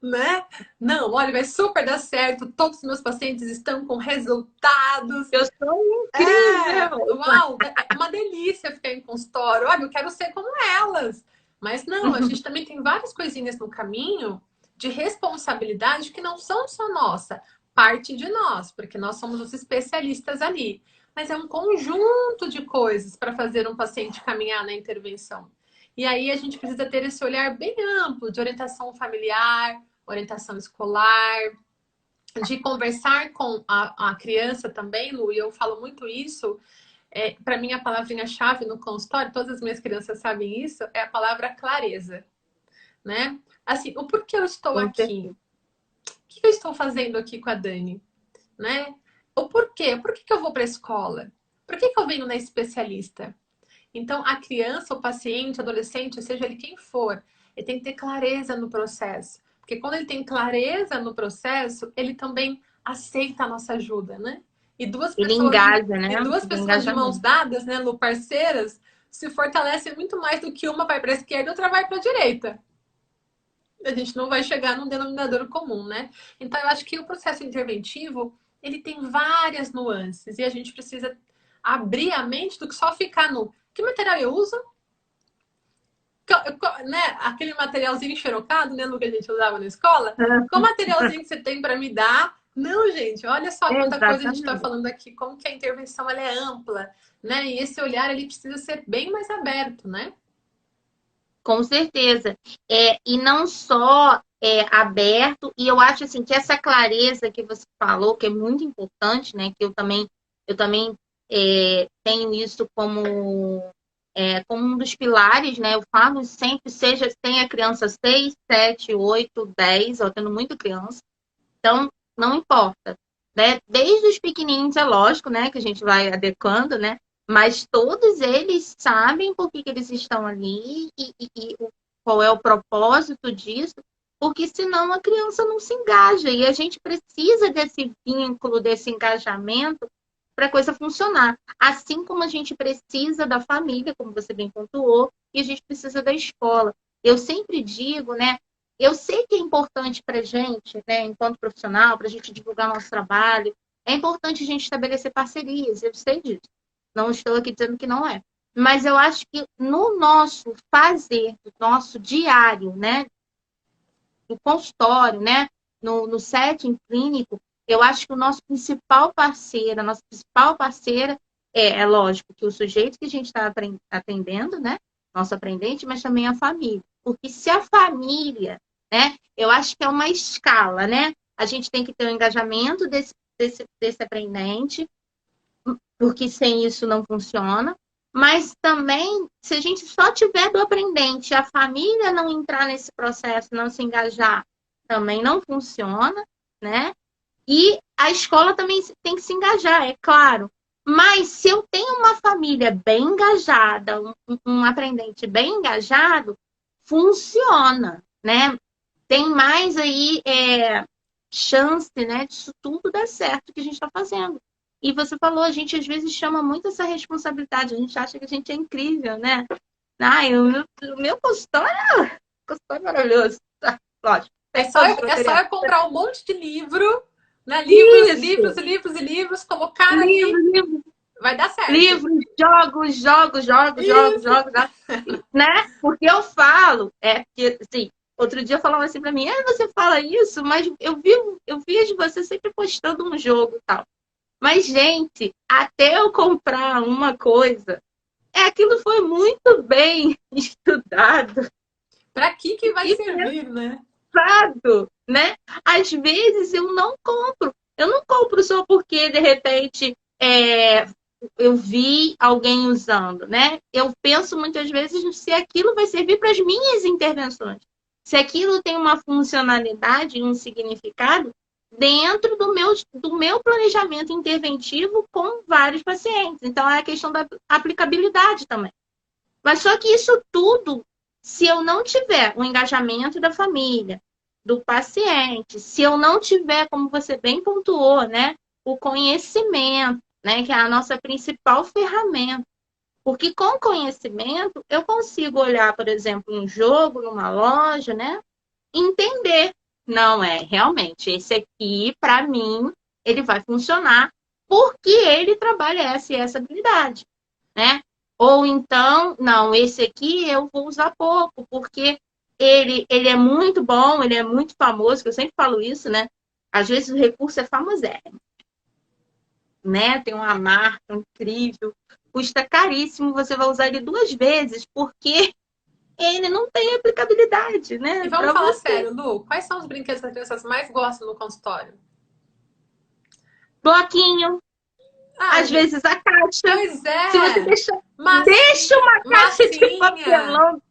né? Não, olha, vai super dar certo, todos os meus pacientes estão com resultados. Eu sou incrível! Uau, é uma delícia ficar em consultório. Olha, eu quero ser como elas. Mas não, a gente também tem várias coisinhas no caminho de responsabilidade que não são só nossa, parte de nós, porque nós somos os especialistas ali. Mas é um conjunto de coisas para fazer um paciente caminhar na intervenção. E aí a gente precisa ter esse olhar bem amplo de orientação familiar, orientação escolar, de conversar com a criança também, Lu, e eu falo muito isso. Para mim, a palavrinha-chave no consultório, todas as minhas crianças sabem isso, é a palavra clareza, né? Assim, o porquê eu estou Com aqui? certeza. O que eu estou fazendo aqui com a Dani? Né? O porquê? Por que eu vou para a escola? Por que eu venho na especialista? Então, a criança, o paciente, o adolescente, seja ele quem for, ele tem que ter clareza no processo. Porque quando ele tem clareza no processo, ele também aceita a nossa ajuda, né? E duas Ele pessoas de, engaja, né? e duas De pessoas de mãos engajamento. dadas, né, Lu, parceiras, se fortalecem muito mais do que uma vai para a esquerda e outra vai para a direita. A gente não vai chegar num denominador comum, né? Então, eu acho que o processo interventivo, ele tem várias nuances e a gente precisa abrir a mente do que só ficar no que material eu uso, né? Aquele materialzinho xerocado, né, Lu, que a gente usava na escola. Qual materialzinho que você tem para me dar? Não, gente, olha só quanta coisa a gente está Exatamente. falando aqui, como que a intervenção ela é ampla, né? E esse olhar ele precisa ser bem mais aberto, né? Com certeza. E não só aberto, e eu acho assim que essa clareza que você falou, que é muito importante, né? Que eu também tenho isso como um dos pilares, né? Eu falo sempre, seja, tenha criança 6, 7, 8, 10, eu tendo muito criança, então não importa, né? Desde os pequenininhos, é lógico, né? Que a gente vai adequando, né? Mas todos eles sabem por que eles estão ali e qual é o propósito disso, porque senão a criança não se engaja. E a gente precisa desse vínculo, desse engajamento para a coisa funcionar. Assim como a gente precisa da família, como você bem pontuou, e a gente precisa da escola. Eu sempre digo, né? Eu sei que é importante para a gente, né, enquanto profissional, para a gente divulgar nosso trabalho, é importante a gente estabelecer parcerias, eu sei disso. Não estou aqui dizendo que não é. Mas eu acho que no nosso fazer, no nosso diário, né, no consultório, né, no setting clínico, eu acho que o nosso principal parceiro, a nossa principal parceira é lógico que o sujeito que a gente está atendendo, né, nosso aprendente, mas também a família. Porque se a família, né, eu acho que é uma escala, né, a gente tem que ter o engajamento desse aprendente, porque sem isso não funciona. Mas também, se a gente só tiver do aprendente, a família não entrar nesse processo, não se engajar, também não funciona, né? E a escola também tem que se engajar, é claro. Mas se eu tenho uma família bem engajada, um aprendente bem engajado, funciona, né? Tem mais aí chance, né, disso tudo dar certo que a gente está fazendo. E você falou, a gente às vezes chama muito essa responsabilidade, a gente acha que a gente é incrível, né? Ai, o meu consultório é maravilhoso. Tá, lógico, tem todos os É só materiais. eu comprar um monte de livro, Né? Livros, livros, Isso! livros e livros, colocar ali, Livros, livros, vai dar certo. livros, jogos, jogos, jogos, jogos, Isso! jogos, né? Porque eu falo, que, assim, outro dia falavam assim pra mim, você fala isso, mas eu vi você sempre postando um jogo e tal. Mas, gente, até eu comprar uma coisa, aquilo foi muito bem estudado Para que vai e servir, né? pensado, né? Às vezes eu não compro. Eu não compro só porque, de repente, eu vi alguém usando, né? Eu penso muitas vezes se aquilo vai servir para as minhas intervenções. Se aquilo tem uma funcionalidade e um significado dentro do meu planejamento interventivo com vários pacientes. Então, é a questão da aplicabilidade também. Mas só que isso tudo, se eu não tiver o engajamento da família, do paciente, se eu não tiver, como você bem pontuou, né, o conhecimento, né, que é a nossa principal ferramenta. Porque com conhecimento eu consigo olhar, por exemplo, um jogo numa loja, né, e entender. Não é, realmente, esse aqui, para mim, ele vai funcionar porque ele trabalha essa e essa habilidade, né? Ou então, não, esse aqui eu vou usar pouco, porque ele é muito bom, ele é muito famoso, que eu sempre falo isso, né? Às vezes o recurso é famosérrimo, né? Tem uma marca incrível, custa caríssimo, você vai usar ele 2 vezes, porque ele não tem aplicabilidade, E né? vamos Para falar você. sério, Lu, quais são os brinquedos que as crianças mais gostam no consultório? Bloquinho, Ah, às vezes a caixa. pois Se você é! deixa uma caixa de Massinha! papelão,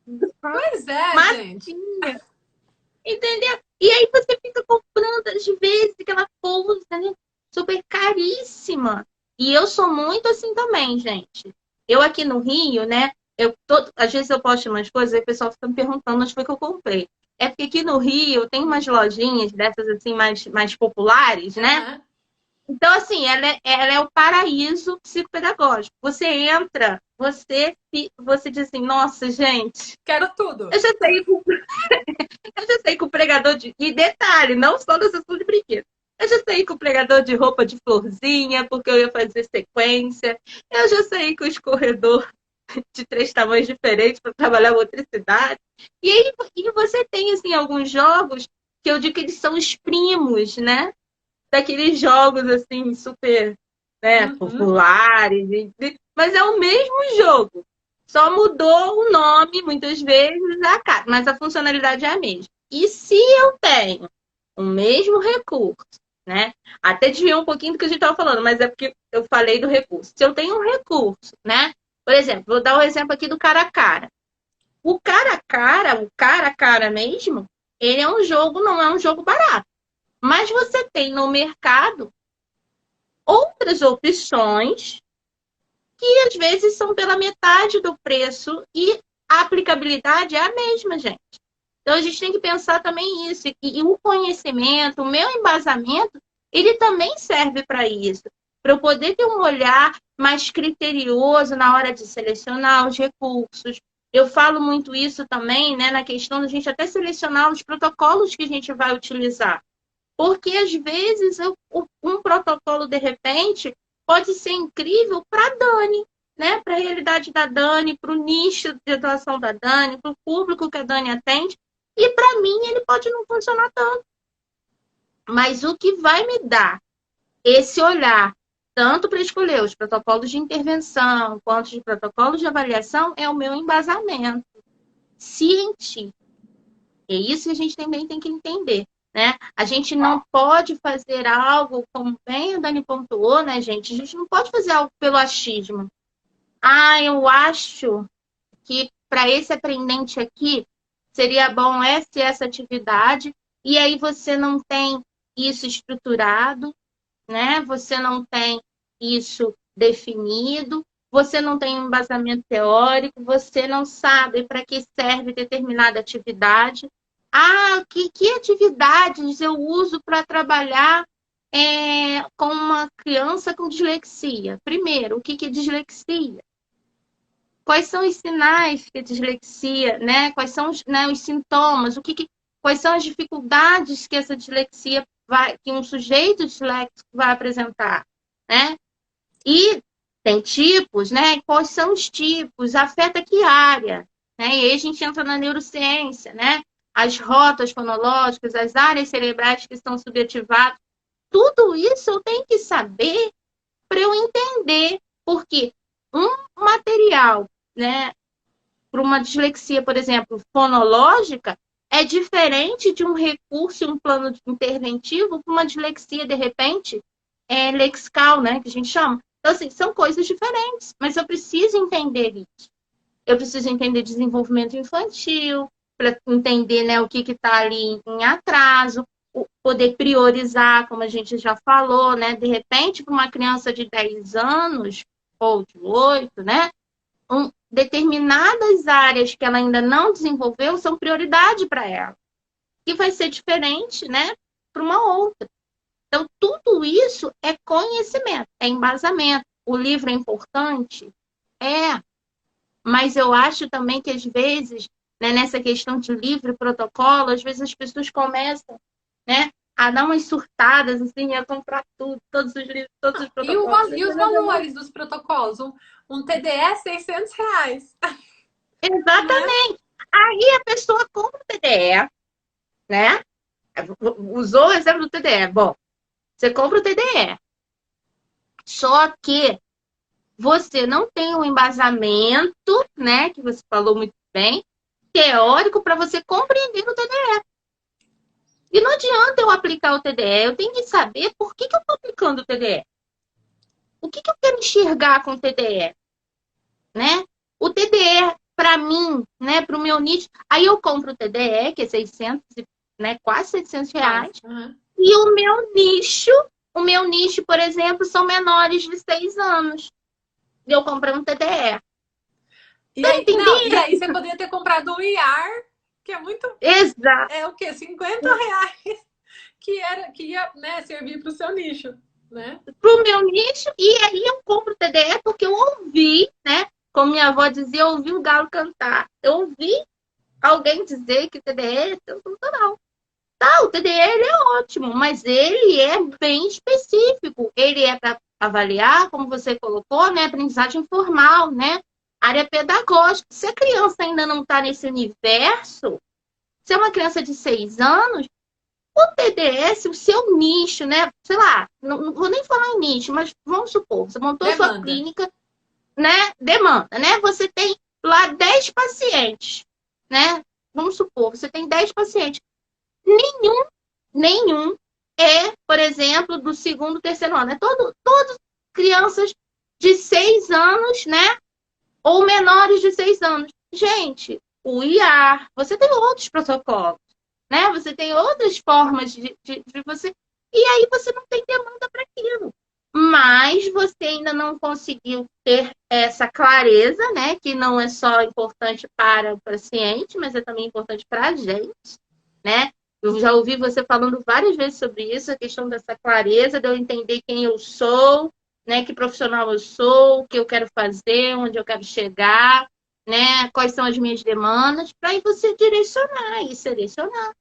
Pois é, gente. massinha, entendeu? E aí você fica comprando às vezes aquela coisa, né? Super caríssima. E eu sou muito assim também, gente. Eu aqui no Rio, né? Às vezes eu posto umas coisas e o pessoal fica me perguntando onde foi que eu comprei. É porque aqui no Rio tem umas lojinhas dessas assim mais populares, né? Uhum. Então, assim, ela é o paraíso psicopedagógico. Você entra, você diz assim, nossa, gente, Quero tudo. eu já saí com, eu já saí com o pregador de. E detalhe, não só da sessão de brinquedos. Eu já saí com o pregador de roupa de florzinha, porque eu ia fazer sequência. Eu já saí com o escorredor de 3 tamanhos diferentes para trabalhar motricidade. E aí você tem, assim, alguns jogos que eu digo que eles são os primos, né? Daqueles jogos assim super, né, Uhum. populares, mas é o mesmo jogo. Só mudou o nome muitas vezes, mas a funcionalidade é a mesma. E se eu tenho o mesmo recurso, né? Até desviou um pouquinho do que a gente estava falando, mas é porque eu falei do recurso. Se eu tenho um recurso, né? Por exemplo, vou dar o exemplo aqui do cara a cara. O cara a cara mesmo, ele é um jogo, não é um jogo barato. Mas você tem no mercado outras opções que às vezes são pela metade do preço e a aplicabilidade é a mesma, gente. Então a gente tem que pensar também isso. E o conhecimento, o meu embasamento, ele também serve para isso. Para eu poder ter um olhar mais criterioso na hora de selecionar os recursos. Eu falo muito isso também, né, na questão da gente até selecionar os protocolos que a gente vai utilizar. Porque às vezes um protocolo, de repente, pode ser incrível para a Dani, né? Para a realidade da Dani, para o nicho de atuação da Dani, para o público que a Dani atende. E para mim ele pode não funcionar tanto. Mas o que vai me dar esse olhar, tanto para escolher os protocolos de intervenção, quanto de protocolos de avaliação, é o meu embasamento científico. É isso que a gente também tem que entender, né? A gente não pode fazer algo, como bem a Dani pontuou, né, gente? A gente não pode fazer algo pelo achismo. Eu acho que para esse aprendente aqui seria bom essa e essa atividade, e aí você não tem isso estruturado, né? Você não tem isso definido, você não tem um embasamento teórico, você não sabe para que serve determinada atividade. Que atividades eu uso para trabalhar com uma criança com dislexia? Primeiro, o que é dislexia? Quais são os sinais que a dislexia, né? Quais são os, né, os sintomas? Quais são as dificuldades que essa dislexia que um sujeito disléxico vai apresentar, né? E tem tipos, né? Quais são os tipos? Afeta que área? Né? E aí a gente entra na neurociência, né? As rotas fonológicas, as áreas cerebrais que estão subativadas. Tudo isso eu tenho que saber para eu entender. Porque um material, né, para uma dislexia, por exemplo, fonológica, é diferente de um recurso, um plano interventivo para uma dislexia, de repente, lexical, né, que a gente chama. Então, assim, são coisas diferentes, mas eu preciso entender isso. Eu preciso entender desenvolvimento infantil, para entender, né, o que está ali em atraso, poder priorizar, como a gente já falou, né? De repente, para uma criança de 10 anos ou de 8, né? Determinadas áreas que ela ainda não desenvolveu são prioridade para ela. E vai ser diferente, né? Para uma outra. Então, tudo isso é conhecimento, é embasamento. O livro é importante? É. Mas eu acho também que, às vezes, né, nessa questão de livro e protocolo, às vezes as pessoas começam, né, a dar umas surtadas, assim, a comprar tudo, todos os livros, todos os protocolos. E os valores dos protocolos? Um TDE, R$ 600. Exatamente. Aí a pessoa compra o TDE, né? Usou o exemplo do TDE. Bom, você compra o TDE. Só que você não tem um embasamento, né? Que você falou muito bem, teórico, para você compreender o TDE. E não adianta eu aplicar o TDE, eu tenho que saber por que eu estou aplicando o TDE. O que eu quero enxergar com o TDE? Né? O TDE, para mim, né, para o meu nicho, aí eu compro o TDE, que é 600, né, quase R$ 700, e o meu nicho, por exemplo, são menores de 6 anos. E eu comprei um TDE. E aí você poderia ter comprado um IAR, que é muito... Exato. É o quê? R$ 50 que ia, né, servir para o seu nicho, né? Para o meu nicho, e aí eu compro o TDE porque eu ouvi, né? Como minha avó dizia, eu ouvi o galo cantar. Eu ouvi alguém dizer que o TDE é sensacional. Tá, o TDE ele é ótimo, mas ele é bem específico. Ele é para avaliar, como você colocou, né? Aprendizagem formal, né? Área pedagógica. Se a criança ainda não está nesse universo, se é uma criança de 6 anos, o TDS, o seu nicho, né? Sei lá, não vou nem falar em nicho, mas vamos supor, você montou sua clínica, né? Demanda, né? Você tem lá 10 pacientes, né? Vamos supor, você tem 10 pacientes. Nenhum é, por exemplo, do segundo, terceiro ano. É todos crianças de 6 anos, né? Ou menores de 6 anos. Gente, o IAR, você tem outros protocolos, né? Você tem outras formas de você... E aí você não tem demanda para aquilo. Mas você ainda não conseguiu ter essa clareza, né? Que não é só importante para o paciente, mas é também importante para a gente, né? Eu já ouvi você falando várias vezes sobre isso, a questão dessa clareza, de eu entender quem eu sou, né? Que profissional eu sou, o que eu quero fazer, onde eu quero chegar, né? Quais são as minhas demandas, para aí você direcionar e selecionar,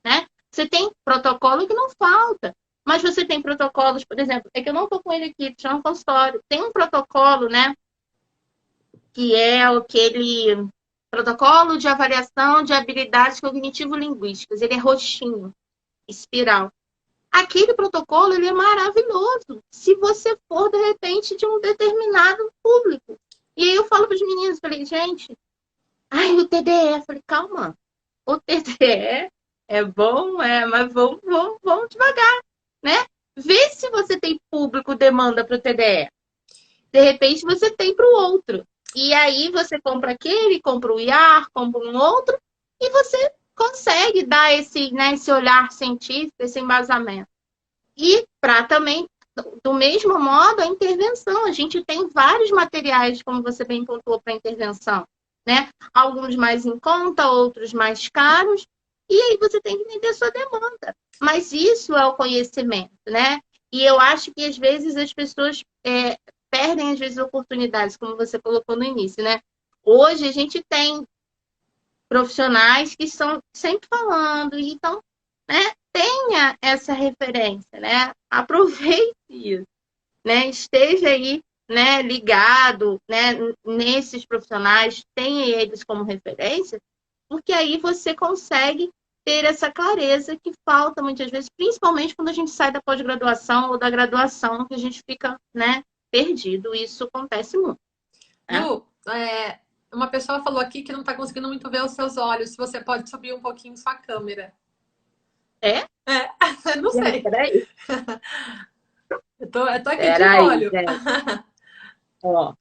né? Você tem protocolo que não falta, mas você tem protocolos, por exemplo, é que eu não estou com ele aqui, tinha um consultório, tem um protocolo, né? Que é aquele protocolo de avaliação de habilidades cognitivo-linguísticas. Ele é roxinho, espiral. Aquele protocolo, ele é maravilhoso se você for, de repente, de um determinado público. E aí eu falo para os meninos, falei, gente, o TDE. Eu falei, calma, o TDE é bom, mas vamos devagar, né? Vê se você tem público demanda para o TDE. De repente, você tem para o outro. E aí você compra aquele, compra o IAR, compra um outro, e você consegue dar esse, né, esse olhar científico, esse embasamento. E para também, do mesmo modo, a intervenção. A gente tem vários materiais, como você bem pontuou, para intervenção, né? Alguns mais em conta, outros mais caros. E aí você tem que entender a sua demanda. Mas isso é o conhecimento, né? E eu acho que, às vezes, as pessoas perdem, às vezes, oportunidades, como você colocou no início, né? Hoje a gente tem profissionais que estão sempre falando, então, né? tenha essa referência, né? Aproveite isso, né? Esteja aí, né, ligado, né, nesses profissionais, tenha eles como referência, porque aí você consegue ter essa clareza que falta muitas vezes, principalmente quando a gente sai da pós-graduação ou da graduação, que a gente fica, né, perdido. Isso acontece muito, né? Lu, uma pessoa falou aqui que não está conseguindo muito ver os seus olhos. Se você pode subir um pouquinho sua câmera. É? Não Gente, sei. peraí. Eu tô aqui de Peraí, olho. gente. Ó,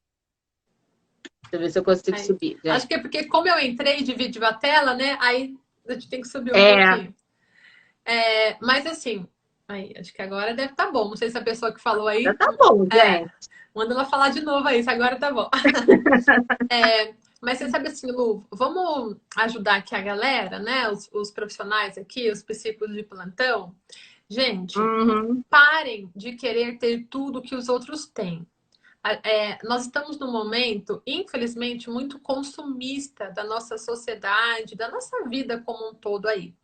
deixa eu ver se eu consigo Aí. subir, Acho gente. que é porque como eu entrei e dividiu a tela, né? Aí a gente tem que subir um É, pouquinho. Mas assim, aí, acho que agora deve estar bom. Não sei se a pessoa que falou já aí, tá bom, gente. manda ela falar de novo aí, se agora tá bom. Mas você sabe assim, Lu, vamos ajudar aqui a galera, né? Os profissionais aqui, os psicólogos de plantão. Gente, Uhum. parem de querer ter tudo que os outros têm. Nós estamos num momento, infelizmente, muito consumista da nossa sociedade, da nossa vida como um todo aí.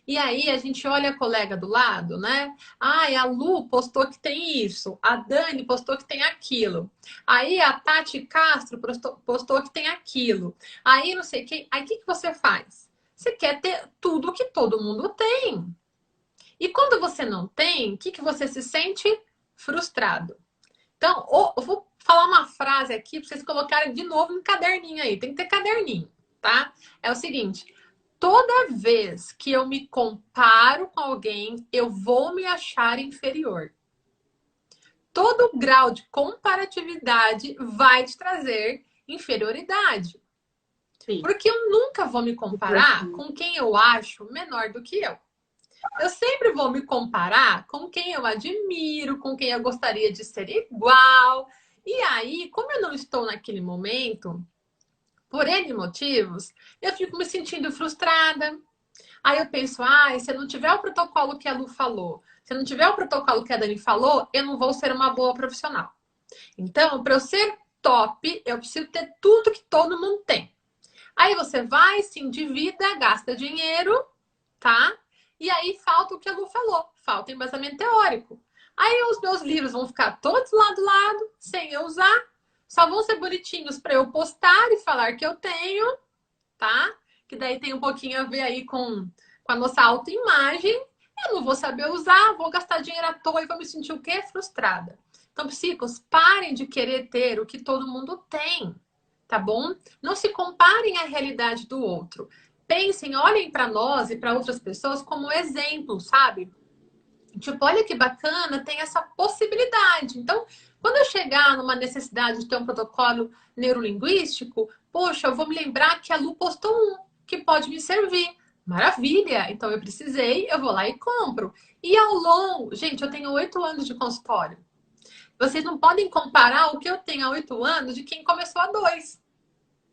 E aí a gente olha a colega do lado, né? Ai, a Lu postou que tem isso, a Dani postou que tem aquilo. Aí a Tati Castro postou que tem aquilo. Aí não sei quem. Aí o que você faz? Você quer ter tudo que todo mundo tem. E quando você não tem, o que você se sente? Frustrado. Então, eu vou falar uma frase aqui para vocês colocarem de novo no caderninho aí. Tem que ter caderninho, tá? É o seguinte: toda vez que eu me comparo com alguém, eu vou me achar inferior. Todo grau de comparatividade vai te trazer inferioridade. Sim. Porque eu nunca vou me comparar com quem eu acho menor do que eu. Eu sempre vou me comparar com quem eu admiro, com quem eu gostaria de ser igual. E aí, como eu não estou naquele momento, por N motivos, eu fico me sentindo frustrada. Aí eu penso, se eu não tiver o protocolo que a Lu falou, se eu não tiver o protocolo que a Dani falou, eu não vou ser uma boa profissional. Então, para eu ser top, eu preciso ter tudo que todo mundo tem. Aí você vai, se endivida, gasta dinheiro, tá? E aí falta o que a Lu falou, falta embasamento teórico. Aí os meus livros vão ficar todos lado a lado, sem eu usar, só vão ser bonitinhos para eu postar e falar que eu tenho, tá? Que daí tem um pouquinho a ver aí com a nossa autoimagem. Eu não vou saber usar, vou gastar dinheiro à toa e vou me sentir o quê? Frustrada. Então, psicos, parem de querer ter o que todo mundo tem, tá bom? Não se comparem à realidade do outro. Pensem, olhem para nós e para outras pessoas como exemplo, sabe? Tipo, olha que bacana, tem essa possibilidade. Então, quando eu chegar numa necessidade de ter um protocolo neurolinguístico, poxa, eu vou me lembrar que a Lu postou um que pode me servir. Maravilha! Então eu precisei, eu vou lá e compro. E ao longo, gente, eu tenho 8 anos de consultório. Vocês não podem comparar o que eu tenho há 8 anos de quem começou há 2.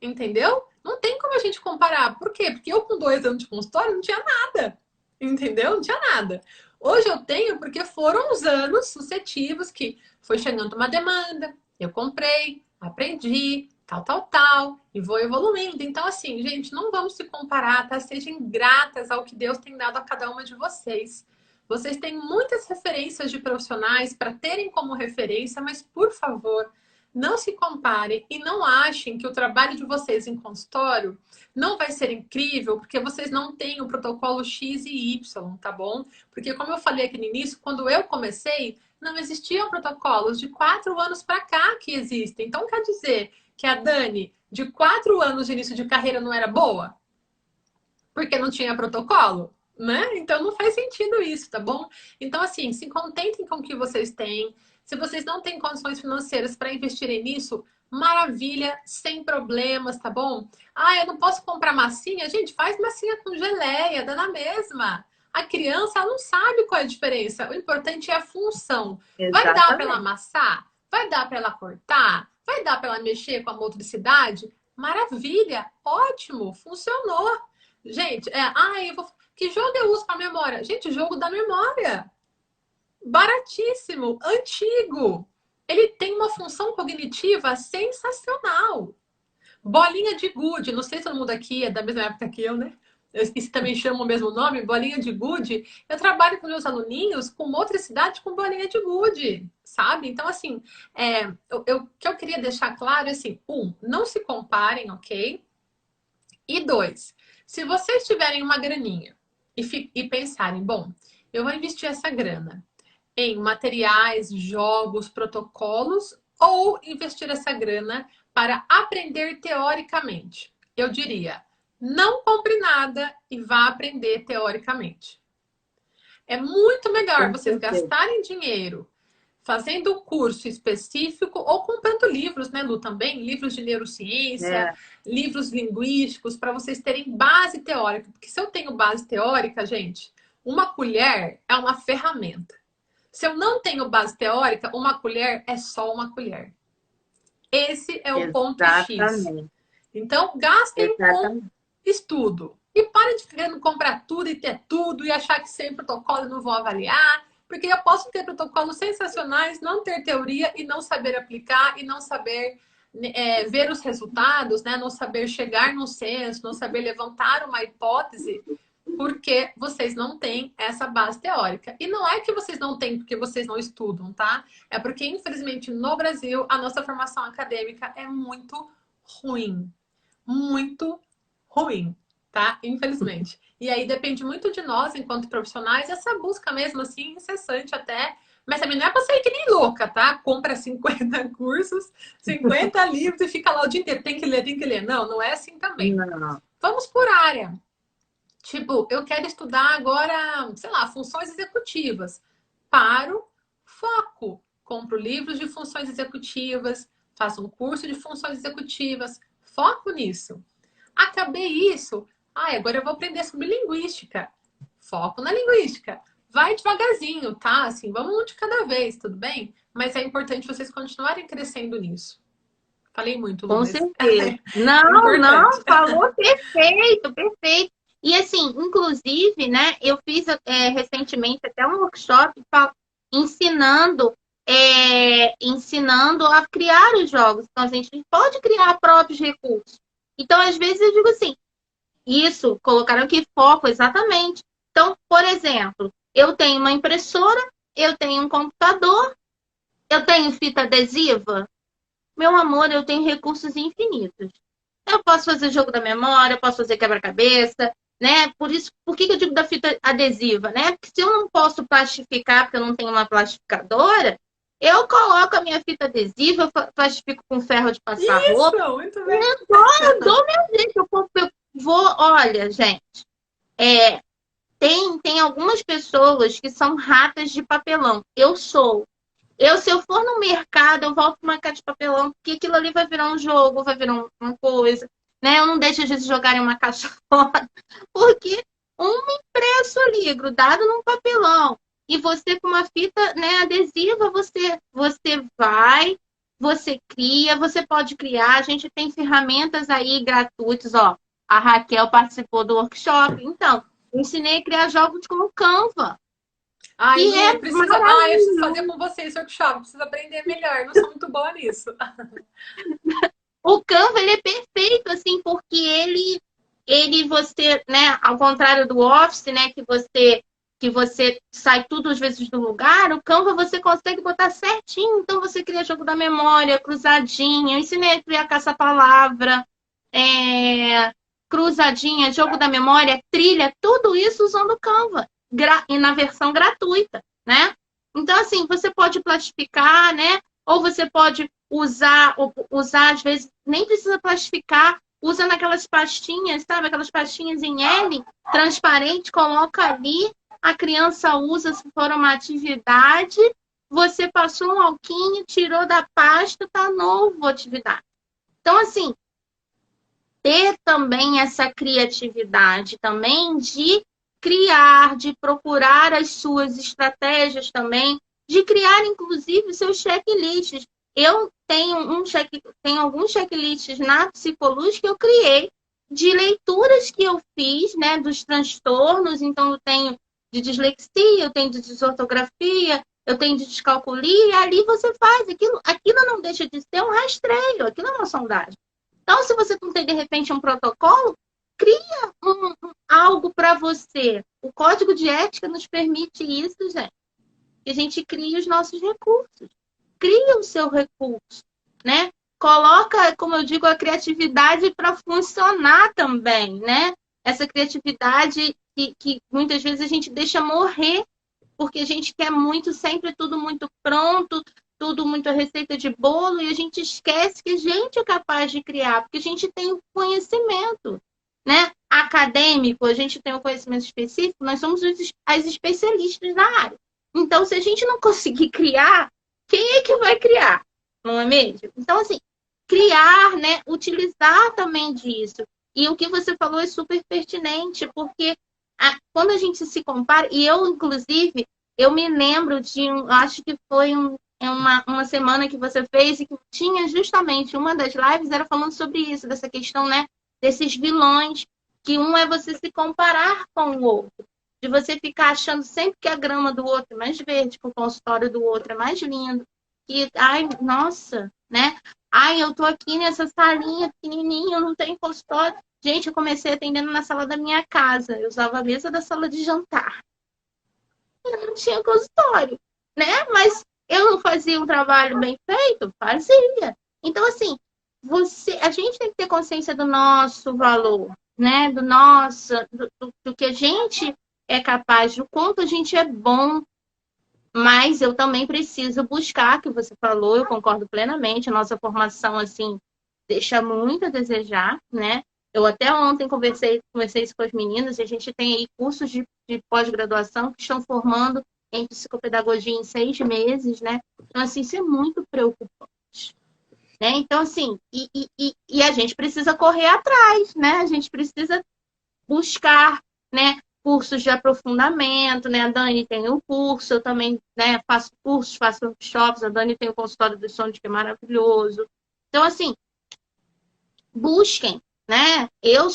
Entendeu? Não tem como a gente comparar. Por quê? Porque eu com 2 anos de consultório não tinha nada. Entendeu? Não tinha nada. Hoje eu tenho porque foram os anos sucessivos que foi chegando uma demanda, eu comprei, aprendi, tal, e vou evoluindo. Então, assim, gente, não vamos se comparar, tá? Sejam gratas ao que Deus tem dado a cada uma de vocês. Vocês têm muitas referências de profissionais para terem como referência, mas por favor, não se comparem e não achem que o trabalho de vocês em consultório não vai ser incrível porque vocês não têm o protocolo X e Y, tá bom? Porque como eu falei aqui no início, quando eu comecei, não existiam protocolos de 4 anos para cá que existem. Então quer dizer que a Dani, de 4 anos de início de carreira, não era boa? Porque não tinha protocolo? Né? Então não faz sentido isso, tá bom? Então, assim, se contentem com o que vocês têm. Se vocês não têm condições financeiras para investirem nisso, maravilha, sem problemas, tá bom? Eu não posso comprar massinha. Gente, faz massinha com geleia, dá na mesma. A criança ela não sabe qual é a diferença. O importante é a função. Vai dar para ela Exatamente. amassar? Vai dar para ela cortar? Vai dar para ela mexer com a motricidade? Maravilha, ótimo, funcionou. Gente, que jogo eu uso para memória? Gente, jogo da memória. Baratíssimo, antigo. Ele tem uma função cognitiva sensacional. Bolinha de gude, não sei se todo mundo aqui é da mesma época que eu, né? e também chama o mesmo nome, bolinha de gude, eu trabalho com meus aluninhos com motricidade com bolinha de gude, sabe? Então, assim, o que eu queria deixar claro é assim, não se comparem, ok? E dois, se vocês tiverem uma graninha e pensarem, bom, eu vou investir essa grana em materiais, jogos, protocolos, ou investir essa grana para aprender teoricamente. Eu diria, não compre nada e vá aprender teoricamente. É muito melhor vocês gastarem dinheiro fazendo um curso específico ou comprando livros, né, Lu, também? Livros de neurociência, livros linguísticos, para vocês terem base teórica. Porque se eu tenho base teórica, gente, uma colher é uma ferramenta. Se eu não tenho base teórica, uma colher é só uma colher. Esse é o ponto X. Então, gastem com estudo. E parem de querendo comprar tudo e ter tudo e achar que sem protocolo não vão avaliar. Porque eu posso ter protocolos sensacionais, não ter teoria e não saber aplicar e não saber ver os resultados, né? Não saber chegar num senso, não saber levantar uma hipótese, porque vocês não têm essa base teórica. E não é que vocês não têm porque vocês não estudam, tá? É porque, infelizmente, no Brasil, a nossa formação acadêmica é muito ruim. Muito ruim, tá? Infelizmente. E aí depende muito de nós, enquanto profissionais, essa busca mesmo, assim, incessante até. Mas também não é pra sair que nem louca, tá? Compra 50 cursos, 50 livros e fica lá o dia inteiro. Tem que ler, tem que ler. Não, não é assim também. Não. Vamos por área. Tipo, eu quero estudar agora, sei lá, funções executivas. Paro, foco. Compro livros de funções executivas, faço um curso de funções executivas, foco nisso. Acabei isso. Agora eu vou aprender sobre linguística. Foco na linguística. Vai devagarzinho, tá? Assim, vamos um de cada vez, tudo bem? Mas é importante vocês continuarem crescendo nisso. Falei muito, Lu, Com certeza. Não, falou perfeito, perfeito. E assim, inclusive, né, eu fiz recentemente até um workshop ensinando a criar os jogos. Então, a gente pode criar próprios recursos. Então, às vezes, eu digo assim, isso, colocaram aqui foco, exatamente. Então, por exemplo, eu tenho uma impressora, eu tenho um computador, eu tenho fita adesiva. Meu amor, eu tenho recursos infinitos. Eu posso fazer jogo da memória, eu posso fazer quebra-cabeça, né? Por isso, por que eu digo da fita adesiva, né? Porque se eu não posso plastificar, porque eu não tenho uma plastificadora, eu coloco a minha fita adesiva, eu plastifico com ferro de passar roupa. Muito bem. Eu dou meu jeito. Eu vou, olha, gente, tem algumas pessoas que são ratas de papelão. Eu sou. Se eu for no mercado, eu volto com uma caixa de papelão, porque aquilo ali vai virar um jogo, vai virar uma coisa, né? Eu não deixo, às vezes, jogarem uma caixa fora, porque um impresso ali, grudado num papelão, e você com uma fita, né, adesiva, você vai, você cria, você pode criar. A gente tem ferramentas aí gratuitas, ó. A Raquel participou do workshop, então, eu ensinei a criar jogos com o Canva. Eu preciso fazer com você esse workshop, preciso aprender melhor, não sou muito boa nisso. O Canva, ele é perfeito, assim, porque você, né, ao contrário do Office, né, que você sai tudo às vezes do lugar, o Canva você consegue botar certinho, então você cria jogo da memória, cruzadinha, eu ensinei a criar caça-palavra, cruzadinha, jogo da memória, trilha, tudo isso usando o Canva. E na versão gratuita, né? Então, assim, você pode plastificar, né? Ou você pode usar, às vezes, nem precisa plastificar, usa naquelas pastinhas, sabe? Aquelas pastinhas em L, transparente, coloca ali, a criança usa se for uma atividade, você passou um alquinho, tirou da pasta, tá novo a atividade. Então, assim, ter também essa criatividade também de criar, de procurar as suas estratégias também, de criar, inclusive, seus checklists. Eu tenho alguns checklists na Psicoluz que eu criei de leituras que eu fiz, né, dos transtornos. Então, eu tenho de dislexia, eu tenho de desortografia, eu tenho de descalculia, e ali você faz. Aquilo não deixa de ser um rastreio, aquilo é uma sondagem. Então, se você não tem, de repente, um protocolo, Algo para você. O código de ética nos permite isso, gente. Que a gente crie os nossos recursos. Cria o seu recurso, né? Coloca, como eu digo, a criatividade para funcionar também, né? Essa criatividade que muitas vezes a gente deixa morrer, porque a gente quer muito, sempre tudo muito pronto, tudo muito a receita de bolo, e a gente esquece que a gente é capaz de criar, porque a gente tem o conhecimento, né? Acadêmico, a gente tem um conhecimento específico, nós somos as especialistas da área. Então, se a gente não conseguir criar, quem é que vai criar? Não é mesmo? Então, assim, criar, né? Utilizar também disso. E o que você falou é super pertinente, porque quando a gente se compara, e eu, inclusive, eu me lembro de, acho que foi uma semana que você fez e que tinha justamente uma das lives, era falando sobre isso, dessa questão, né? Desses vilões, que um é você se comparar com o outro. De você ficar achando sempre que a grama do outro é mais verde, que o consultório do outro é mais lindo. Que, ai, nossa, né? Ai, eu tô aqui nessa salinha pequenininha, eu não tenho consultório. Gente, eu comecei atendendo na sala da minha casa. Eu usava a mesa da sala de jantar. Eu não tinha consultório, né? Mas eu não fazia um trabalho bem feito? Fazia. Então, assim, a gente tem que ter consciência do nosso valor, né? Do que a gente é capaz, do quanto a gente é bom, mas eu também preciso buscar, que você falou, eu concordo plenamente, a nossa formação, assim, deixa muito a desejar, né? Eu até ontem conversei isso com as meninas, e a gente tem aí cursos de pós-graduação que estão formando em psicopedagogia em 6 meses, né? Então, assim, isso é muito preocupante, né? Então, assim, e a gente precisa correr atrás, né? A gente precisa buscar, né, cursos de aprofundamento, né? A Dani tem um curso, eu também, né, faço cursos, faço workshops, a Dani tem o consultório dos sonhos, que é maravilhoso. Então, assim, busquem, né? Eu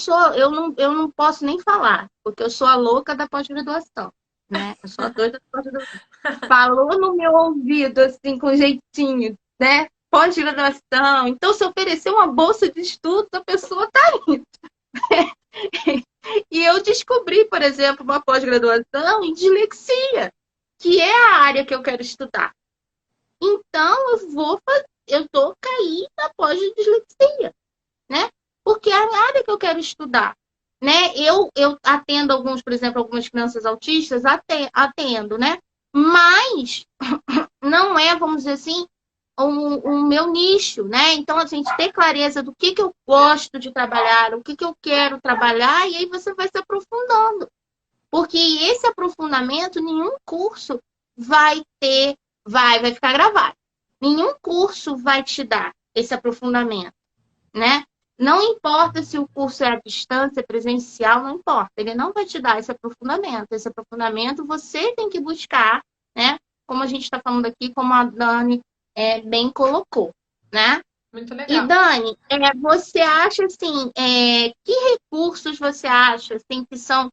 não posso nem falar, porque eu sou a louca da pós-graduação, né? Eu sou a doida da pós-graduação. Falou no meu ouvido, assim, com jeitinho, né? Pós-graduação. Então, se oferecer uma bolsa de estudo, a pessoa tá indo. E eu descobri, por exemplo, uma pós-graduação em dislexia, que é a área que eu quero estudar. Então, eu estou caindo após dislexia, né? Porque é a área que eu quero estudar, né? Eu atendo alguns, por exemplo, algumas crianças autistas, atendo, né? Mas não é, vamos dizer assim, o meu nicho, né? Então, a gente ter clareza do que eu gosto de trabalhar, o que eu quero trabalhar, e aí você vai se aprofundando. Porque esse aprofundamento, nenhum curso vai ter, vai ficar gravado. Nenhum curso vai te dar esse aprofundamento, né? Não importa se o curso é à distância, presencial, não importa. Ele não vai te dar esse aprofundamento. Esse aprofundamento você tem que buscar, né? Como a gente está falando aqui, como a Dani bem colocou, né? Muito E legal. Dani, você acha assim, que recursos você acha assim, que são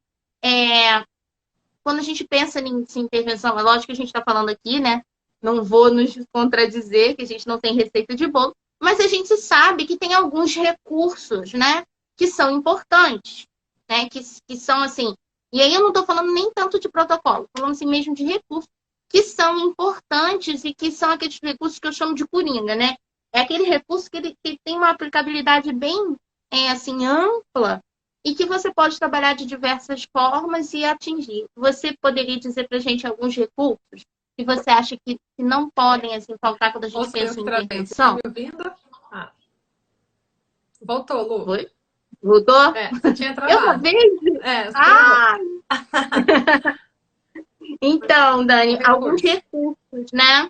quando a gente pensa em intervenção, é lógico que a gente está falando aqui, né? Não vou nos contradizer que a gente não tem receita de bolo, mas a gente sabe que tem alguns recursos, né? Que são importantes, né? Que são assim. E aí eu não estou falando nem tanto de protocolo, estou falando assim mesmo de recursos que são importantes e que são aqueles recursos que eu chamo de coringa, né? É aquele recurso que tem uma aplicabilidade bem assim, ampla e que você pode trabalhar de diversas formas e atingir. Você poderia dizer para a gente alguns recursos que você acha que não podem assim, faltar quando a gente pensa em Tá intervenção? me ouvindo? Ah. Voltou, Lu. Oi? Mudou? Você tinha Eu uma travado. vez? Você Ah! Então, Dani, alguns recurso. recursos, né?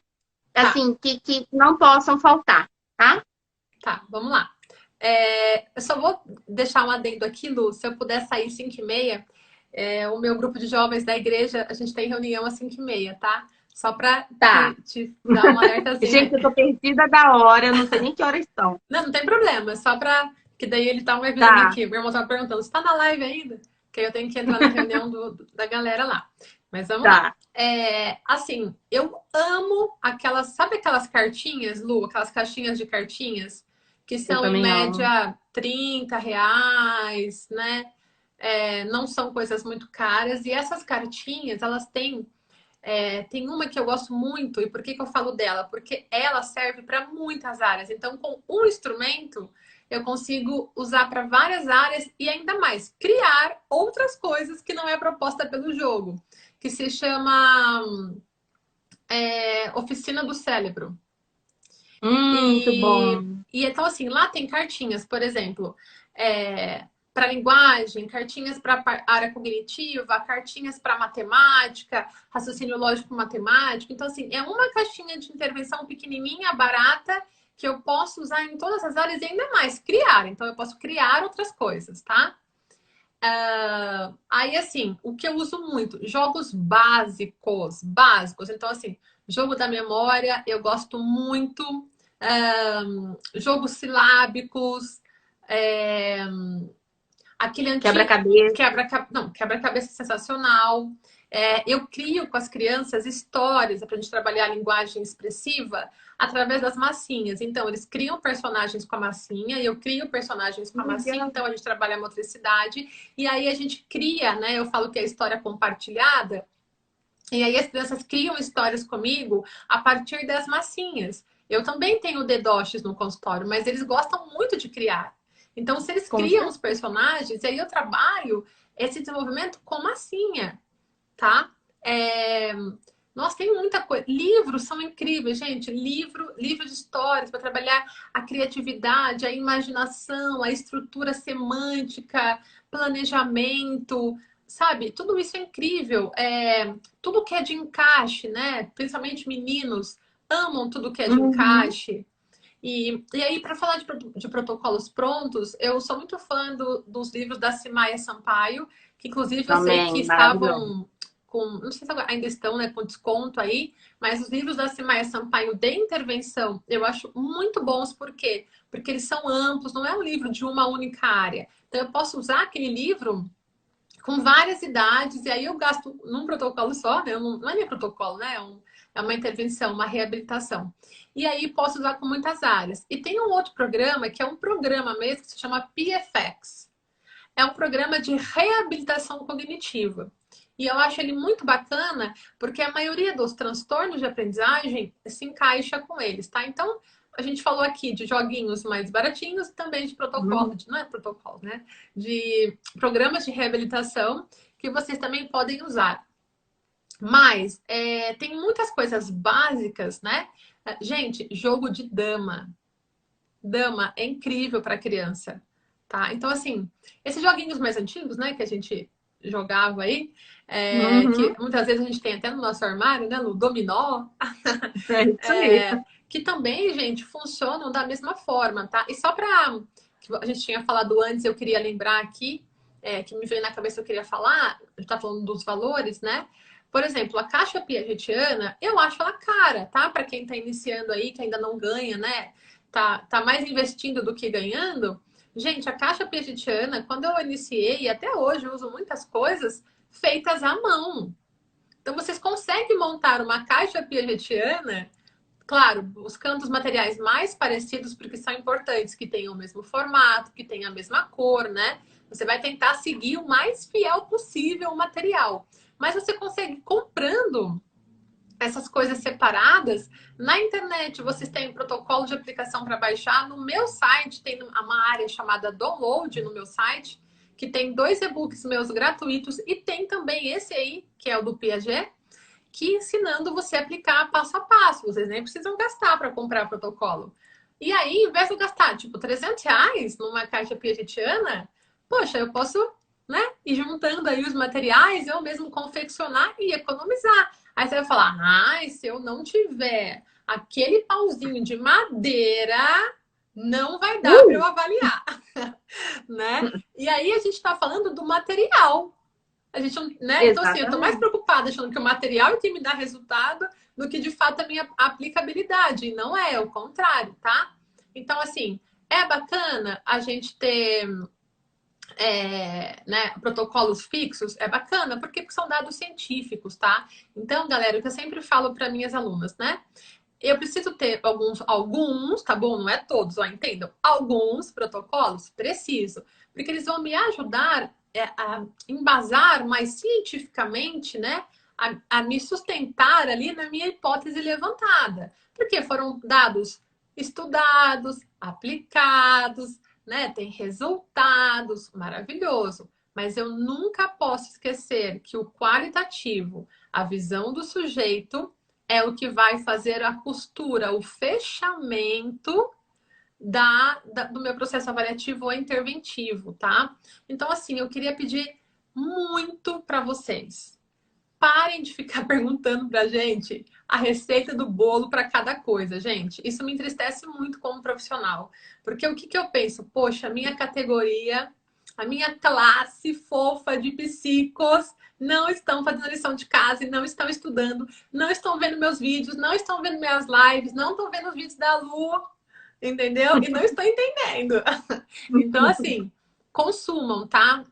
Tá, Assim, que não possam faltar, tá? tá, vamos lá. Eu só vou deixar um adendo aqui, Lu. Se eu puder sair 5h30, o meu grupo de jovens da igreja, a gente tem reunião às 5h30, tá? Só para Tá. te dar um alertazinho Gente, aí. eu tô perdida da hora, eu não sei nem que horas são. Não tem problema, é só para que daí ele tá me avisando Tá, aqui. O meu irmão tava perguntando, você tá na live ainda? Que aí eu tenho que entrar na reunião da galera lá. Mas vamos lá. tá. Assim, eu amo sabe aquelas cartinhas, Lu? Aquelas caixinhas de cartinhas que Eu são em também amo. média R$ 30, né? Não são coisas muito caras. E essas cartinhas, elas têm. Tem uma que eu gosto muito, e por que que eu falo dela? Porque ela serve para muitas áreas. Então, com um instrumento, eu consigo usar para várias áreas e ainda mais criar outras coisas que não é proposta pelo jogo, que se chama Oficina do Cérebro. Muito E, bom. e então, assim, lá tem cartinhas, por exemplo, para linguagem, cartinhas para área cognitiva, cartinhas para matemática, raciocínio lógico matemático. Então, assim, é uma caixinha de intervenção pequenininha, barata, que eu posso usar em todas as áreas e ainda mais criar. Então, eu posso criar outras coisas, tá? Aí, assim, o que eu uso muito? Jogos básicos, básicos. Então, assim, jogo da memória, eu gosto muito. Jogos silábicos, é, aquele antigo Quebra-cabeça. quebra-cabeça sensacional. Eu crio com as crianças histórias para a gente trabalhar a linguagem expressiva através das massinhas. Então, eles criam personagens com a massinha, e eu crio personagens com a massinha, Legal. então a gente trabalha a motricidade, e aí a gente cria, né? Eu falo que é a história compartilhada, e aí as crianças criam histórias comigo a partir das massinhas. Eu também tenho dedoches no consultório, mas eles gostam muito de criar. Então, se eles Com criam os certeza. personagens, e aí eu trabalho esse desenvolvimento com massinha, tá? É... Nossa, tem muita coisa. Livros são incríveis, gente. Livro de histórias para trabalhar a criatividade, a imaginação, a estrutura semântica, planejamento, sabe? Tudo isso é incrível. Tudo que é de encaixe, né? Principalmente meninos amam tudo que é de Uhum. encaixe. E aí, para falar de protocolos prontos, eu sou muito fã dos livros da Cimaia Sampaio, que inclusive eu sei que Também, maravilhoso. estavam não sei se ainda estão, né, com desconto aí, mas os livros da Cimaia Sampaio de intervenção eu acho muito bons, por quê? Porque eles são amplos, não é um livro de uma única área. Então eu posso usar aquele livro com várias idades, e aí eu gasto num protocolo só, né? Não é nem protocolo, né? É uma intervenção, uma reabilitação. E aí posso usar com muitas áreas. E tem um outro programa, que é um programa mesmo, que se chama PFX. É um programa de reabilitação cognitiva. E eu acho ele muito bacana, porque a maioria dos transtornos de aprendizagem se encaixa com eles, tá? Então, a gente falou aqui de joguinhos mais baratinhos e também de protocolo, Uhum. não é protocolo, né? De programas de reabilitação que vocês também podem usar. Mas tem muitas coisas básicas, né? Gente, jogo de dama. Dama é incrível para criança, tá? Então, assim, esses joguinhos mais antigos, né, que a gente jogava aí, que Uhum. muitas vezes a gente tem até no nosso armário, né, no dominó, É isso aí. que também, gente, funcionam da mesma forma, tá? E só para que a gente tinha falado antes, eu queria lembrar aqui, que me veio na cabeça, eu queria falar, a gente tá falando dos valores, né? Por exemplo, a caixa piagetiana, eu acho ela cara, tá? Para quem tá iniciando aí, que ainda não ganha, né? Tá mais investindo do que ganhando. Gente, a caixa piagetiana, quando eu iniciei, e até hoje eu uso muitas coisas feitas à mão. Então, vocês conseguem montar uma caixa piagetiana, claro, buscando os materiais mais parecidos, porque são importantes, que tenham o mesmo formato, que tenham a mesma cor, né? Você vai tentar seguir o mais fiel possível o material. Mas você consegue comprando essas coisas separadas na internet. Vocês têm um protocolo de aplicação para baixar. No meu site tem uma área chamada Download no meu site, que tem 2 e-books meus gratuitos, e tem também esse aí, que é o do Piaget, que ensinando você a aplicar passo a passo. Vocês nem precisam gastar para comprar o protocolo. E aí, em vez de eu gastar, tipo, R$ 300 numa caixa piagetiana, poxa, eu posso, né, ir juntando aí os materiais, eu mesmo confeccionar e economizar. Aí você vai falar, se eu não tiver aquele pauzinho de madeira, não vai dar para eu Uh! avaliar, né? E aí a gente está falando do material. A gente não, né? Então, assim, eu tô mais Exatamente. preocupada achando que o material é que me dá resultado do que de fato a minha aplicabilidade. E não é, o contrário, tá? Então, assim, é bacana a gente ter né, protocolos fixos, é bacana, porque são dados científicos, tá? Então, galera, o que eu sempre falo para minhas alunas, né? eu preciso ter alguns, tá bom? Não é todos, ó, entendam. Alguns protocolos, preciso. Porque eles vão me ajudar a embasar mais cientificamente, né? A me sustentar ali na minha hipótese levantada. Porque foram dados estudados, aplicados, né? Tem resultados, maravilhoso. Mas eu nunca posso esquecer que o qualitativo, a visão do sujeito, é o que vai fazer a costura, o fechamento do meu processo avaliativo ou interventivo, tá? Então, assim, eu queria pedir muito para vocês. Parem de ficar perguntando pra gente a receita do bolo para cada coisa, gente. Isso me entristece muito como profissional. Porque o que, que eu penso? Poxa, a minha categoria, a minha classe fofa de psicos não estão fazendo lição de casa e não estão estudando, não estão vendo meus vídeos, não estão vendo minhas lives, não estão vendo os vídeos da Lu, entendeu? E não estão entendendo. Então, assim, consumam, tá?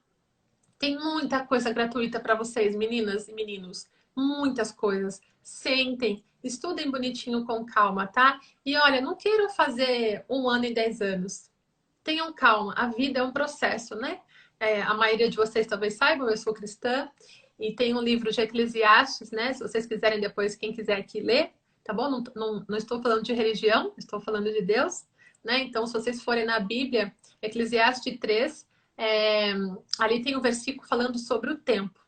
Tem muita coisa gratuita para vocês, meninas e meninos. Muitas coisas. Sentem, estudem bonitinho com calma, tá? E olha, não queiram fazer 1 ano e 10 anos. Tenham calma. A vida é um processo, né? A maioria de vocês talvez saibam, eu sou cristã. E tem um livro de Eclesiastes, né? Se vocês quiserem depois, quem quiser aqui ler, tá bom? Não estou falando de religião, estou falando de Deus, né? Então, se vocês forem na Bíblia, Eclesiastes 3, ali tem um versículo falando sobre o tempo.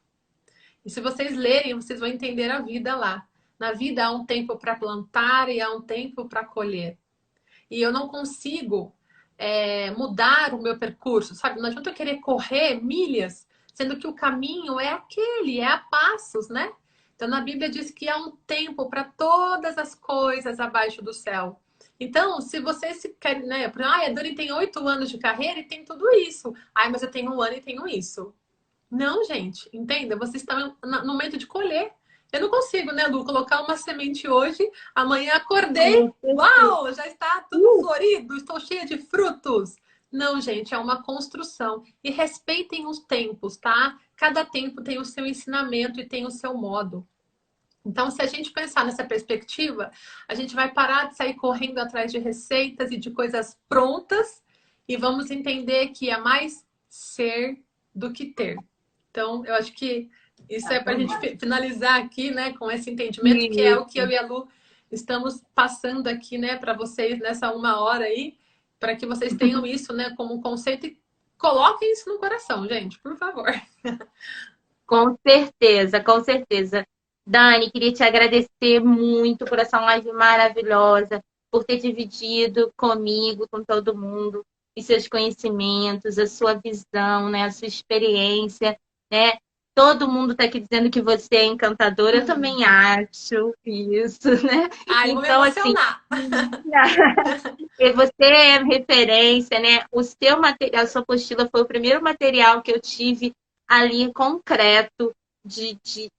E se vocês lerem, vocês vão entender a vida lá. Na vida há um tempo para plantar e há um tempo para colher. E eu não consigo mudar o meu percurso, sabe? Não adianta eu querer correr milhas, sendo que o caminho é aquele, é a passos, né? Então, na Bíblia diz que há um tempo para todas as coisas abaixo do céu. Então, se você se quer, né? A Dani tem 8 anos de carreira e tem tudo isso. Ai, mas eu tenho 1 ano e tenho isso. Não, gente, entenda? Vocês estão no momento de colher. Eu não consigo, né, Lu, colocar uma semente hoje, amanhã acordei, uau, já está tudo florido, estou cheia de frutos. Não, gente, é uma construção. E respeitem os tempos, tá? Cada tempo tem o seu ensinamento e tem o seu modo. Então, se a gente pensar nessa perspectiva, a gente vai parar de sair correndo atrás de receitas e de coisas prontas e vamos entender que é mais ser do que ter. Então, eu acho que isso é para a gente finalizar aqui, né, com esse entendimento, que é o que eu e a Lu estamos passando aqui, né, para vocês nessa 1 hora aí, para que vocês tenham isso, né, como um conceito e coloquem isso no coração, gente, por favor. Com certeza, com certeza. Dani, queria te agradecer muito por essa live maravilhosa, por ter dividido comigo, com todo mundo, os seus conhecimentos, a sua visão, né, a sua experiência, né? Todo mundo está aqui dizendo que você é encantadora, eu também acho isso, né? Ai, então, assim, você é referência, né? O seu material, a sua apostila foi o primeiro material que eu tive ali concreto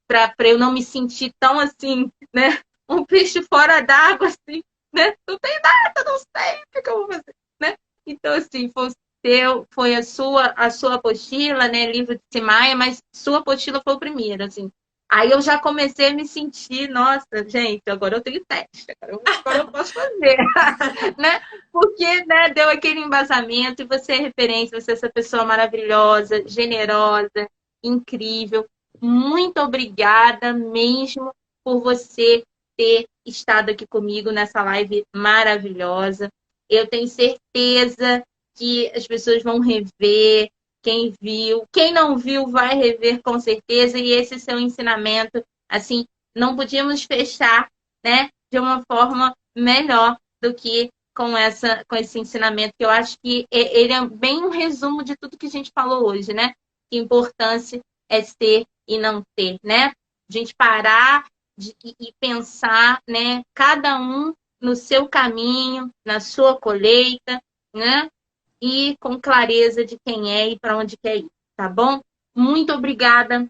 para eu não me sentir tão assim, né? Um peixe fora d'água, assim, né? Não tem nada, não sei o que eu vou fazer, né? Então, assim, foi a sua apostila, né? Livro de Simaia, mas sua apostila foi o primeiro, assim. Aí eu já comecei a me sentir, nossa, gente, agora eu tenho teste, agora eu posso fazer, né? Porque, né, deu aquele embasamento e você é referência, você é essa pessoa maravilhosa, generosa, incrível. Muito obrigada mesmo por você ter estado aqui comigo nessa live maravilhosa. Eu tenho certeza que as pessoas vão rever, quem viu, quem não viu vai rever com certeza, e esse seu ensinamento, assim, não podíamos fechar, né, de uma forma melhor do que com esse ensinamento, que eu acho que ele é bem um resumo de tudo que a gente falou hoje, né? Que importância é ser e não ter, né? A gente parar e pensar, né? Cada um no seu caminho, na sua colheita, né? E com clareza de quem é e para onde quer ir, tá bom? Muito obrigada.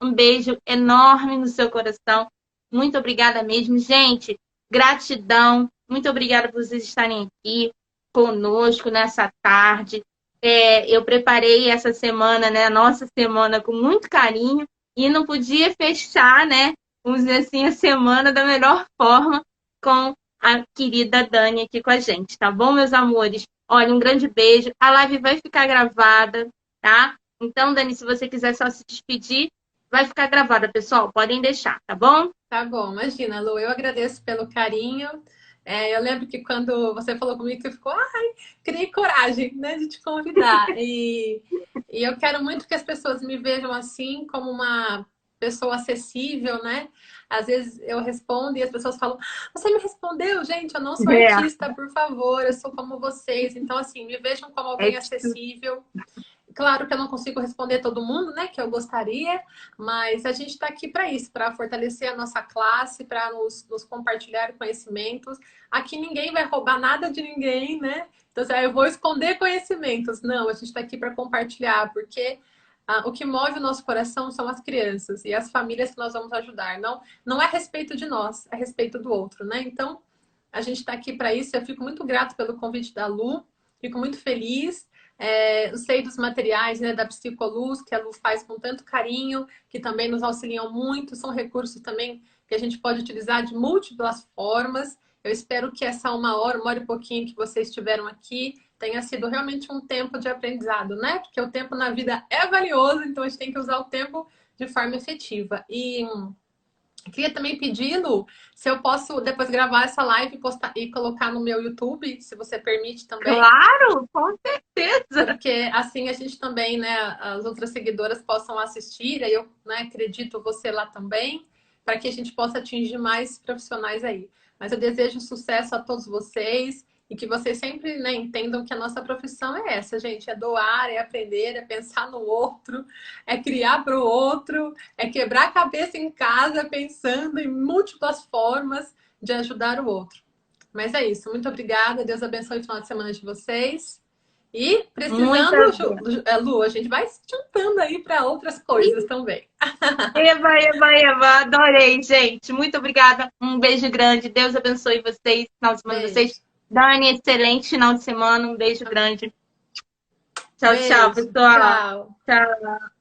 Um beijo enorme no seu coração. Muito obrigada mesmo. Gente, gratidão. Muito obrigada por vocês estarem aqui conosco nessa tarde. Eu preparei essa semana, né, a nossa semana, com muito carinho e não podia fechar, né, vamos dizer assim, a semana da melhor forma com a querida Dani aqui com a gente, tá bom, meus amores? Olha, um grande beijo. A live vai ficar gravada, tá? Então, Dani, se você quiser só se despedir, vai ficar gravada, pessoal. Podem deixar, tá bom? Tá bom, imagina, Lu, eu agradeço pelo carinho. Eu lembro que quando você falou comigo, você ficou, ai, criei coragem, né, de te convidar. E eu quero muito que as pessoas me vejam assim, como uma pessoa acessível, né? Às vezes eu respondo e as pessoas falam, você me respondeu, gente, eu não sou É, artista, por favor, eu sou como vocês. Então, assim, me vejam como é alguém isso. acessível. Claro que eu não consigo responder todo mundo, né, que eu gostaria, mas a gente está aqui para isso, para fortalecer a nossa classe, para nos compartilhar conhecimentos. Aqui ninguém vai roubar nada de ninguém, né? Então, assim, eu vou esconder conhecimentos. Não, a gente está aqui para compartilhar, porque o que move o nosso coração são as crianças e as famílias que nós vamos ajudar. Não, não é a respeito de nós, é a respeito do outro, né? Então, a gente está aqui para isso. Eu fico muito grato pelo convite da Lu, fico muito feliz. Eu sei dos materiais, né, da Psicoluz, que a Lu faz com tanto carinho, que também nos auxiliam muito. São recursos também que a gente pode utilizar de múltiplas formas. Eu espero que essa uma hora e pouquinho que vocês tiveram aqui, tenha sido realmente um tempo de aprendizado, né? Porque o tempo na vida é valioso, então a gente tem que usar o tempo de forma efetiva. E queria também pedir, Lu, se eu posso depois gravar essa live e, postar, e colocar no meu YouTube, se você permite também. Claro, com certeza. Porque assim a gente também, né, as outras seguidoras possam assistir, aí eu, né, acredito você lá também, para que a gente possa atingir mais profissionais aí. Mas eu desejo sucesso a todos vocês e que vocês sempre, né, entendam que a nossa profissão é essa, gente, é doar, é aprender, é pensar no outro, é criar para o outro, é quebrar a cabeça em casa pensando em múltiplas formas de ajudar o outro. Mas é isso, muito obrigada, Deus abençoe o final de semana de vocês. E precisando, Muitas vezes. Lu, a gente vai se juntando aí para outras coisas também. Eva, Eva, Eva, adorei, gente. Muito obrigada. Um beijo grande. Deus abençoe vocês, final de semana de vocês. Beijo. Dani, excelente final de semana. Um beijo grande. Tchau, tchau, Beijo. pessoal. Tchau. Tchau.